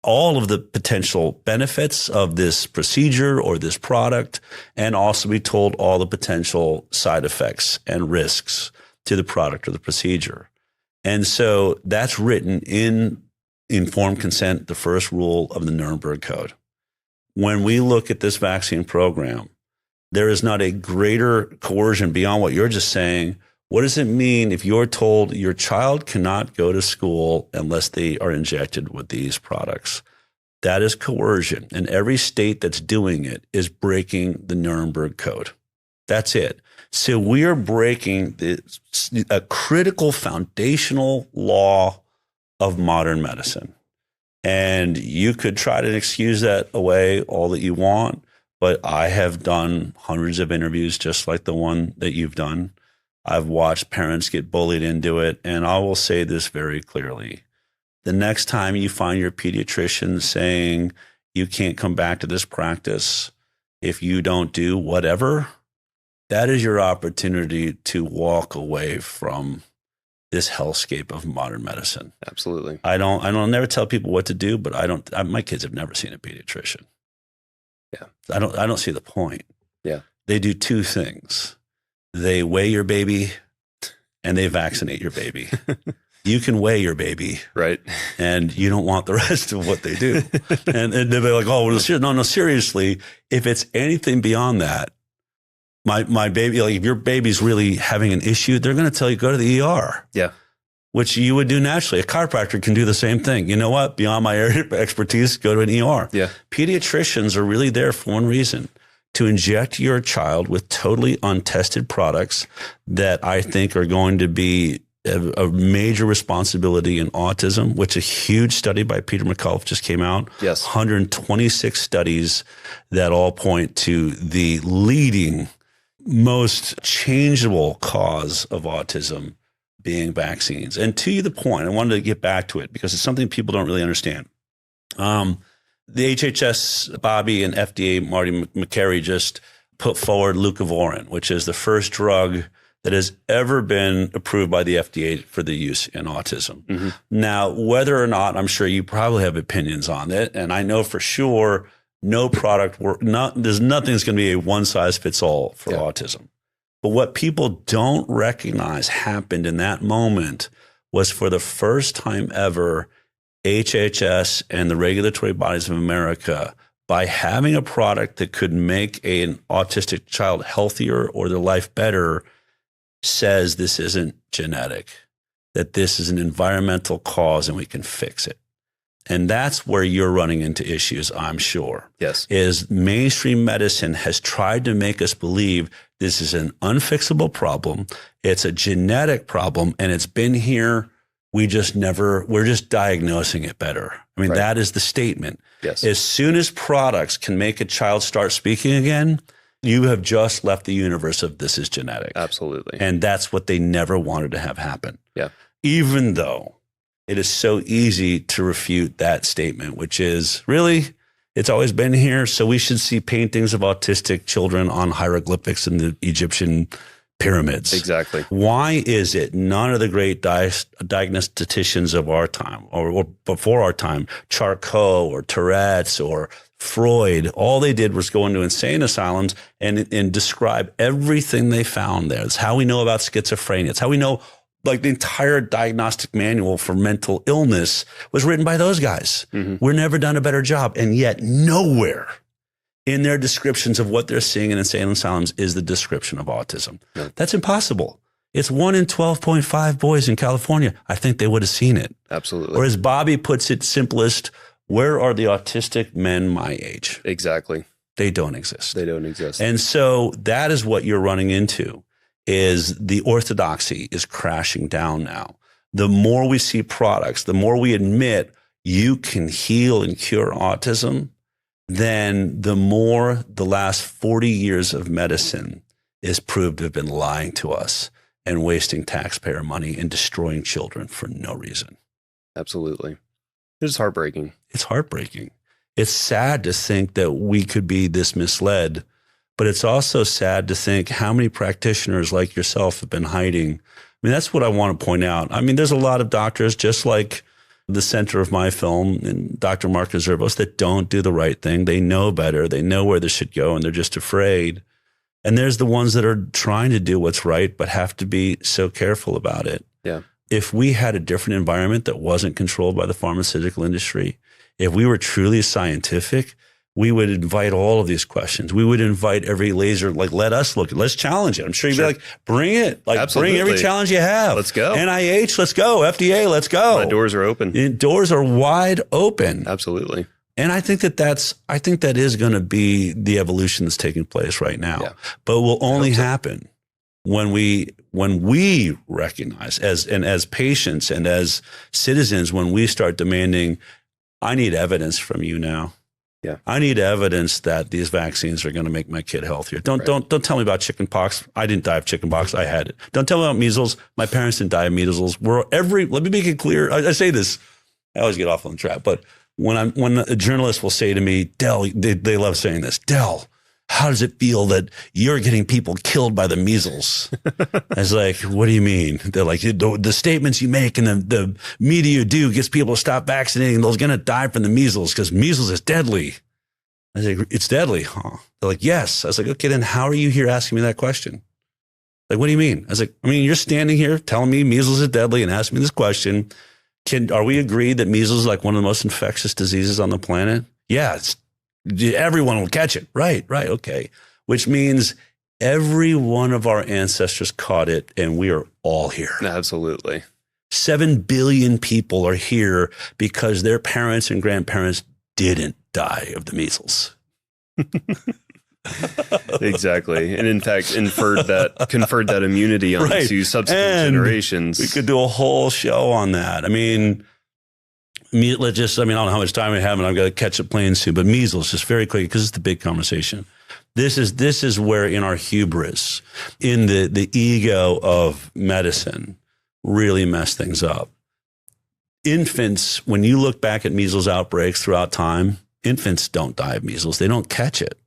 all of the potential benefits of this procedure or this product, and also be told all the potential side effects and risks to the product or the procedure. And so that's written in informed consent, the first rule of the Nuremberg Code. When we look at this vaccine program, there is not a greater coercion beyond what you're just saying. What does it mean if you're told your child cannot go to school unless they are injected with these products? That is coercion. And every state that's doing it is breaking the Nuremberg Code. That's it. So we are breaking a critical foundational law of modern medicine. And you could try to excuse that away all that you want, but I have done hundreds of interviews just like the one that you've done. I've watched parents get bullied into it, and I will say this very clearly. The next time you find your pediatrician saying you can't come back to this practice if you don't do whatever, that is your opportunity to walk away from this hellscape of modern medicine. Absolutely. I don't never tell people what to do, but my kids have never seen a pediatrician. Yeah. I don't see the point. Yeah. They do 2 things. They weigh your baby and they vaccinate your baby. You can weigh your baby. Right. And you don't want the rest of what they do. and they'll be like, oh, well, no, seriously, if it's anything beyond that, my baby, like if your baby's really having an issue, they're going to tell you, go to the ER. Yeah. Which you would do naturally. A chiropractor can do the same thing. You know what? Beyond my area of expertise, go to an ER. Yeah. Pediatricians are really there for one reason, to inject your child with totally untested products that I think are going to be a major responsibility in autism, which a huge study by Peter McCullough just came out. Yes. 126 studies that all point to the leading, most changeable cause of autism being vaccines. And to the point, I wanted to get back to it because it's something people don't really understand. The HHS, Bobby, and FDA, Marty McCary, just put forward leucovorin, which is the first drug that has ever been approved by the FDA for the use in autism. Mm-hmm. Now, whether or not, I'm sure you probably have opinions on it, and I know for sure no product there's nothing's going to be a one size fits all for autism. But what people don't recognize happened in that moment was, for the first time ever, HHS and the regulatory bodies of America, by having a product that could make an autistic child healthier or their life better, says this isn't genetic, that this is an environmental cause and we can fix it. And that's where you're running into issues, I'm sure. Yes. Is mainstream medicine has tried to make us believe this is an unfixable problem. It's a genetic problem, and it's been here. We're just diagnosing it better. I mean, that is the statement. Yes. As soon as products can make a child start speaking again, you have just left the universe of this is genetic. Absolutely. And that's what they never wanted to have happen. Yeah. Even though it is so easy to refute that statement, which is, really, it's always been here, so we should see paintings of autistic children on hieroglyphics in the Egyptian pyramids. Exactly. Why is it none of the great diagnosticians of our time or before our time, Charcot or Tourette's or Freud, all they did was go into insane asylums and describe everything they found there. It's how we know about schizophrenia. It's how we know, like, the entire diagnostic manual for mental illness was written by those guys. Mm-hmm. We're never done a better job. And yet nowhere in their descriptions of what they're seeing in insane asylums is the description of autism. Yeah. That's impossible. It's 1 in 12.5 boys in California. I think they would have seen it. Absolutely. Or as Bobby puts it simplest, where are the autistic men my age? Exactly. They don't exist. They don't exist. And so that is what you're running into, is the orthodoxy is crashing down now. The more we see products, the more we admit you can heal and cure autism, then the more the last 40 years of medicine is proved to have been lying to us and wasting taxpayer money and destroying children for no reason. Absolutely. It's heartbreaking. It's heartbreaking. It's sad to think that we could be this misled, but it's also sad to think how many practitioners like yourself have been hiding. I mean, that's what I want to point out. I mean, there's a lot of doctors, just like the center of my film, and Dr. Mark Zervos, that don't do the right thing. They know better. They know where this should go, and they're just afraid. And there's the ones that are trying to do what's right, but have to be so careful about it. Yeah. If we had a different environment that wasn't controlled by the pharmaceutical industry, if we were truly scientific, we would invite all of these questions. We would invite every laser, like, let us look, let's challenge it. I'm sure you'd be like, bring it. Like, absolutely. Bring every challenge you have. Let's go. NIH, let's go. FDA, let's go. My doors are open. Doors are wide open. Absolutely. And I think that is going to be the evolution that's taking place right now. Yeah. But will only happen when we recognize as patients and as citizens, when we start demanding, I need evidence from you now. Yeah. I need evidence that these vaccines are going to make my kid healthier. Don't tell me about chicken pox. I didn't die of chicken pox. I had it. Don't tell me about measles. My parents didn't die of measles. Let me make it clear. I say this, I always get off on the trap, but when a journalist will say to me, Del, they love saying this, Del, how does it feel that you're getting people killed by the measles? I was like, what do you mean? They're like, the statements you make and the media you do gets people to stop vaccinating. They're going to die from the measles because measles is deadly. I was like, it's deadly, huh? They're like, yes. I was like, okay, then how are you here asking me that question? Like, what do you mean? I was like, you're standing here telling me measles is deadly and asking me this question. Are we agreed that measles is like one of the most infectious diseases on the planet? Yeah, everyone will catch it. Right, okay. Which means every one of our ancestors caught it, and we are all here. Absolutely. 7 billion people are here because their parents and grandparents didn't die of the measles. Exactly. And in fact, conferred that immunity onto subsequent generations. We could do a whole show on that. I mean, I don't know how much time we have, and I've got to catch a plane soon, but measles, just very quickly, because it's the big conversation. This is where in our hubris, in the ego of medicine, really mess things up. Infants, when you look back at measles outbreaks throughout time, infants don't die of measles. They don't catch it.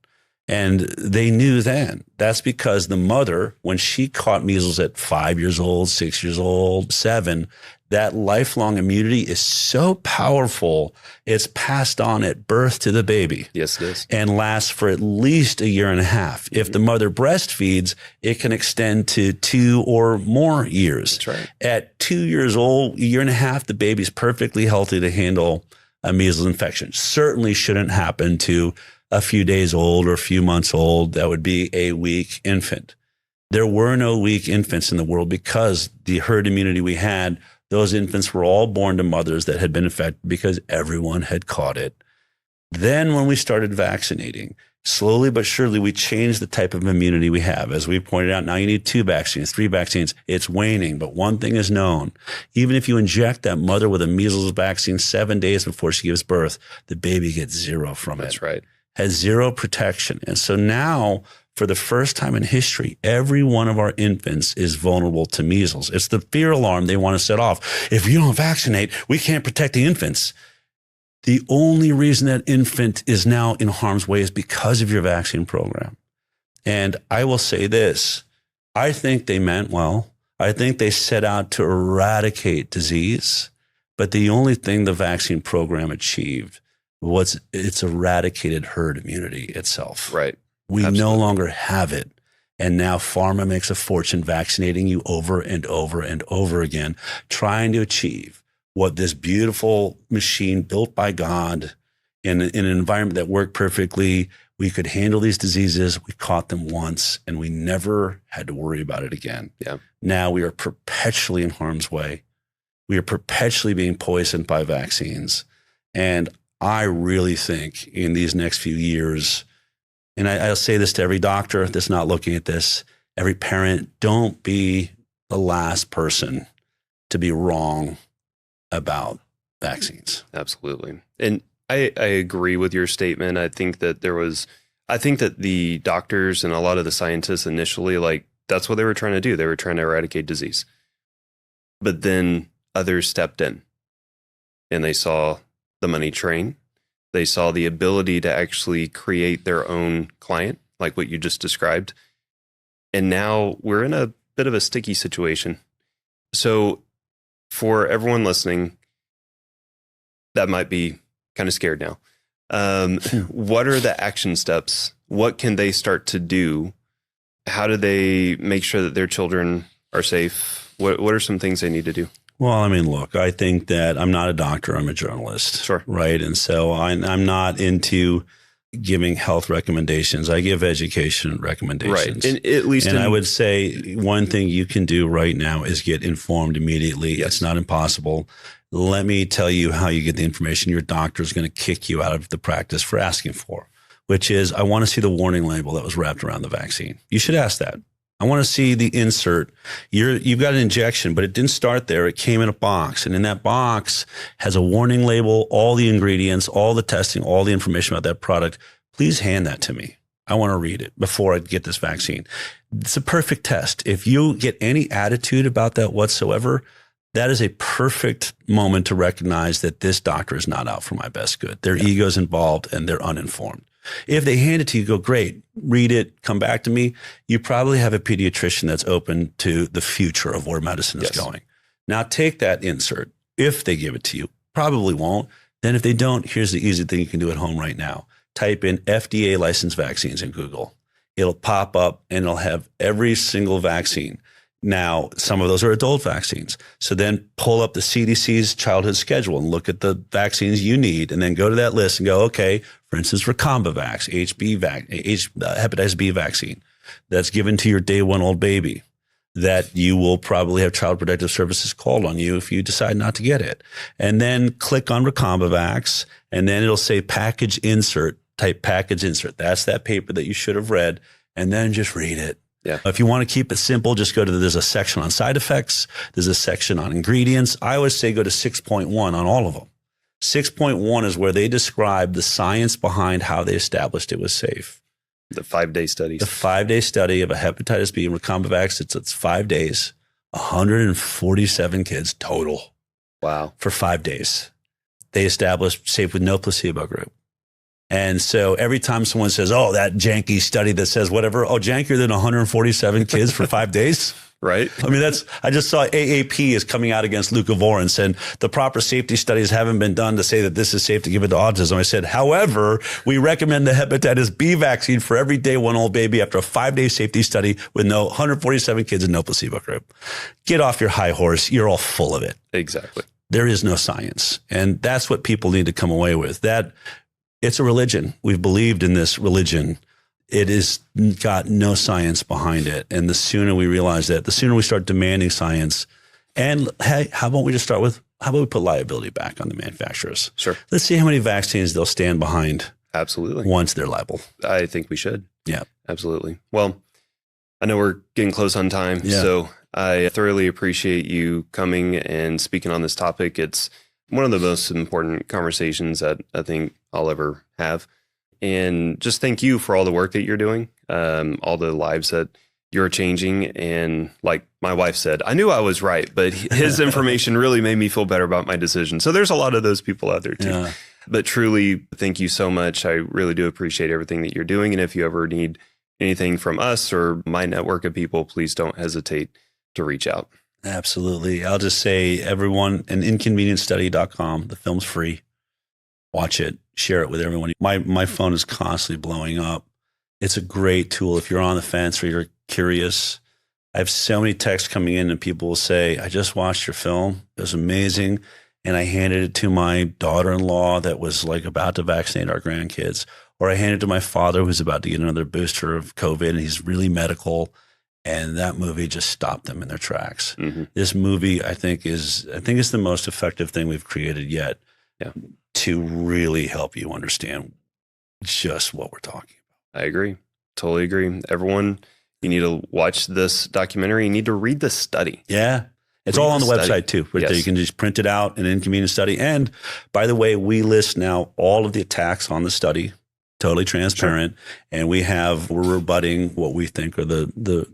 And they knew then. That's because the mother, when she caught measles at 5 years old, 6 years old, 7, that lifelong immunity is so powerful, it's passed on at birth to the baby. Yes, it is. And lasts for at least a year and a half. If the mother breastfeeds, it can extend to 2 or more years. That's right. At 2 years old, a year and a half, the baby's perfectly healthy to handle a measles infection. Certainly shouldn't happen to a few days old or a few months old. That would be a weak infant. There were no weak infants in the world because the herd immunity we had, those infants were all born to mothers that had been infected because everyone had caught it. Then when we started vaccinating, slowly but surely, we changed the type of immunity we have. As we pointed out, now you need 2 vaccines, 3 vaccines. It's waning, but one thing is known. Even if you inject that mother with a measles vaccine 7 days before she gives birth, the baby gets 0 from it. That's right. Has 0 protection. And so now, for the first time in history, every one of our infants is vulnerable to measles. It's the fear alarm they want to set off. If you don't vaccinate, we can't protect the infants. The only reason that infant is now in harm's way is because of your vaccine program. And I will say this, I think they meant well. I think they set out to eradicate disease, but the only thing the vaccine program achieved was it's eradicated herd immunity itself. Right. We Absolutely. no longer have it. And now pharma makes a fortune vaccinating you over and over and over again, trying to achieve what this beautiful machine built by God in an environment that worked perfectly. We could handle these diseases. We caught them once and we never had to worry about it again. Yeah. Now we are perpetually in harm's way. We are perpetually being poisoned by vaccines. And I really think in these next few years, and I'll say this to every doctor that's not looking at this, every parent, don't be the last person to be wrong about vaccines. Absolutely. And I agree with your statement. I think that the doctors and a lot of the scientists initially, that's what they were trying to do. They were trying to eradicate disease. But then others stepped in and they saw the money train. They saw the ability to actually create their own client, like what you just described. And now we're in a bit of a sticky situation. So for everyone listening, that might be kind of scared now. What are the action steps? What can they start to do? How do they make sure that their children are safe? What are some things they need to do? Well, I mean, look, I think that I'm not a doctor. I'm a journalist. Sure. Right. And so I'm not into giving health recommendations. I give education recommendations. Right. And at least I would say one thing you can do right now is get informed immediately. Yes. It's not impossible. Let me tell you how you get the information your doctor is going to kick you out of the practice for asking for, which is, I want to see the warning label that was wrapped around the vaccine. You should ask that. I want to see the insert. You've got an injection, but it didn't start there. It came in a box, and in that box has a warning label, all the ingredients, all the testing, all the information about that product. Please hand that to me. I want to read it before I get this vaccine. It's a perfect test. If you get any attitude about that whatsoever, that is a perfect moment to recognize that this doctor is not out for my best good. Their ego's involved and they're uninformed. If they hand it to you, go, great, read it, come back to me. You probably have a pediatrician that's open to the future of where medicine is going. Now take that insert. If they give it to you, probably won't. Then if they don't, here's the easy thing you can do at home right now. Type in FDA licensed vaccines in Google. It'll pop up and it'll have every single vaccine. Now, some of those are adult vaccines. So then pull up the CDC's childhood schedule and look at the vaccines you need, and then go to that list and go, okay, for instance, for Combavax, hepatitis B vaccine that's given to your day 1 old baby that you will probably have Child Protective Services called on you if you decide not to get it. And then click on Recombavax, and then it'll say package insert type package insert. That's that paper that you should have read, and then just read it. Yeah. If you want to keep it simple, just go to there's a section on side effects. There's a section on ingredients. I always say go to 6.1 on all of them. 6.1 is where they describe the science behind how they established it was safe. The 5-day studies. The 5-day study of a hepatitis B and recombinant vaccine. It's 5 days, 147 kids total. Wow. For 5 days. They established safe with no placebo group. And so every time someone says, oh, that janky study that says whatever, oh, jankier than 147 kids for 5 days. Right. I mean, I just saw AAP is coming out against leucovorin saying the proper safety studies haven't been done to say that this is safe to give it to autism. I said, however, we recommend the hepatitis B vaccine for every day 1-old baby after a 5-day safety study with no 147 kids and no placebo group. Get off your high horse. You're all full of it. Exactly. There is no science. And that's what people need to come away with. That it's a religion. We've believed in this religion. It is got no science behind it. And the sooner we realize that, the sooner we start demanding science. And hey, how about we put liability back on the manufacturers? Sure. Let's see how many vaccines they'll stand behind. Absolutely. Once they're liable. I think we should. Yeah. Absolutely. Well, I know we're getting close on time. Yeah. So I thoroughly appreciate you coming and speaking on this topic. It's one of the most important conversations that I think I'll ever have. And just thank you for all the work that you're doing, all the lives that you're changing. And like my wife said, I knew I was right, but his information really made me feel better about my decision. So there's a lot of those people out there too. Yeah. But truly, thank you so much. I really do appreciate everything that you're doing. And if you ever need anything from us or my network of people, please don't hesitate to reach out. Absolutely. I'll just say, everyone, an inconvenientstudy.com. The film's free. Watch it. Share it with everyone. My phone is constantly blowing up. It's a great tool if you're on the fence or you're curious. I have so many texts coming in and people will say, I just watched your film. It was amazing. And I handed it to my daughter-in-law that was like about to vaccinate our grandkids. Or I handed it to my father who's about to get another booster of COVID and he's really medical. And that movie just stopped them in their tracks. Mm-hmm. This movie, I think is the most effective thing we've created yet. Yeah. To really help you understand just what we're talking about. I agree. Totally agree. Everyone, you need to watch this documentary. You need to read this study. Yeah. It's all on the website too. Right there. You can just print it out, an inconvenient study. And by the way, we list now all of the attacks on the study, totally transparent. Sure. And we're rebutting what we think are the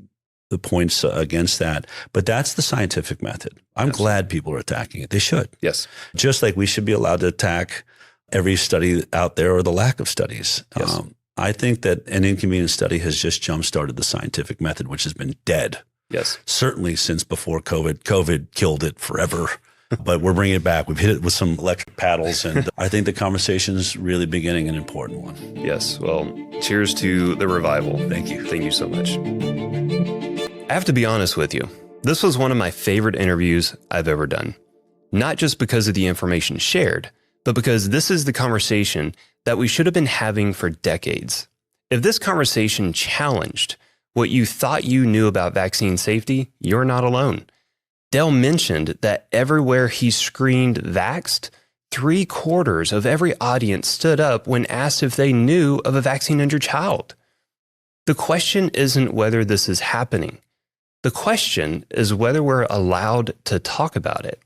points against that. But that's the scientific method. I'm glad people are attacking it. They should. Yes. Just like we should be allowed to attack every study out there or the lack of studies. Yes. I think that an inconvenient study has just jump-started the scientific method, which has been dead. Yes. Certainly since before COVID. COVID killed it forever. But we're bringing it back. We've hit it with some electric paddles. And I think the conversation is really beginning an important one. Yes. Well, cheers to the revival. Thank you. Thank you so much. I have to be honest with you. This was one of my favorite interviews I've ever done. Not just because of the information shared, but because this is the conversation that we should have been having for decades. If this conversation challenged what you thought you knew about vaccine safety, you're not alone. Dell mentioned that everywhere he screened Vaxxed, 3/4 of every audience stood up when asked if they knew of a vaccine-injured child. The question isn't whether this is happening. The question is whether we're allowed to talk about it.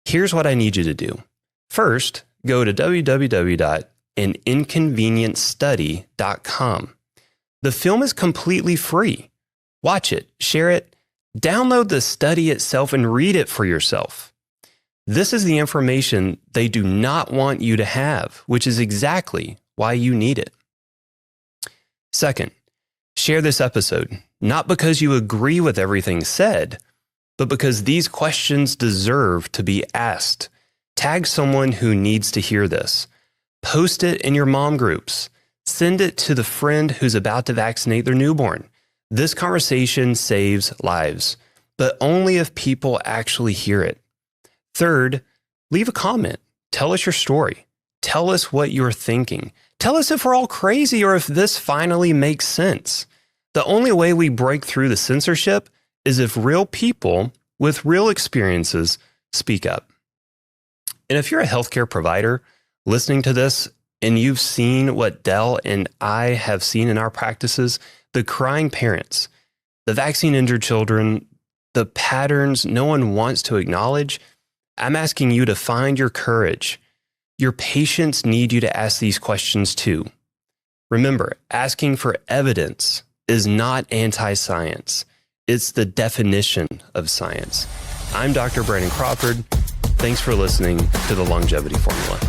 Here's what I need you to do. First, go to www.aninconvenientstudy.com. The film is completely free. Watch it, share it, download the study itself and read it for yourself. This is the information they do not want you to have, which is exactly why you need it. Second, share this episode, not because you agree with everything said, but because these questions deserve to be asked. Tag someone who needs to hear this. Post it in your mom groups. Send it to the friend who's about to vaccinate their newborn. This conversation saves lives, but only if people actually hear it. Third, leave a comment. Tell us your story. Tell us what you're thinking. Tell us if we're all crazy or if this finally makes sense. The only way we break through the censorship is if real people with real experiences speak up. And if you're a healthcare provider listening to this and you've seen what Dell and I have seen in our practices, the crying parents, the vaccine-injured children, the patterns no one wants to acknowledge, I'm asking you to find your courage. Your patients need you to ask these questions too. Remember, asking for evidence is not anti-science. It's the definition of science. I'm Dr. Brandon Crawford. Thanks for listening to the Longevity Formula.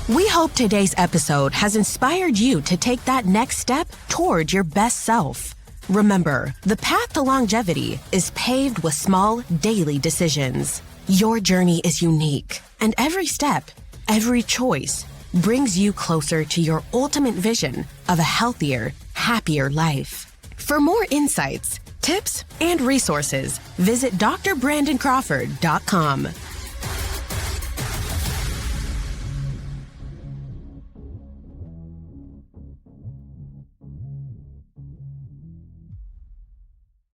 We hope today's episode has inspired you to take that next step toward your best self. Remember, the path to longevity is paved with small, daily decisions. Your journey is unique, and every step, every choice, brings you closer to your ultimate vision of a healthier, happier life. For more insights, tips, and resources, visit drbrandoncrawford.com.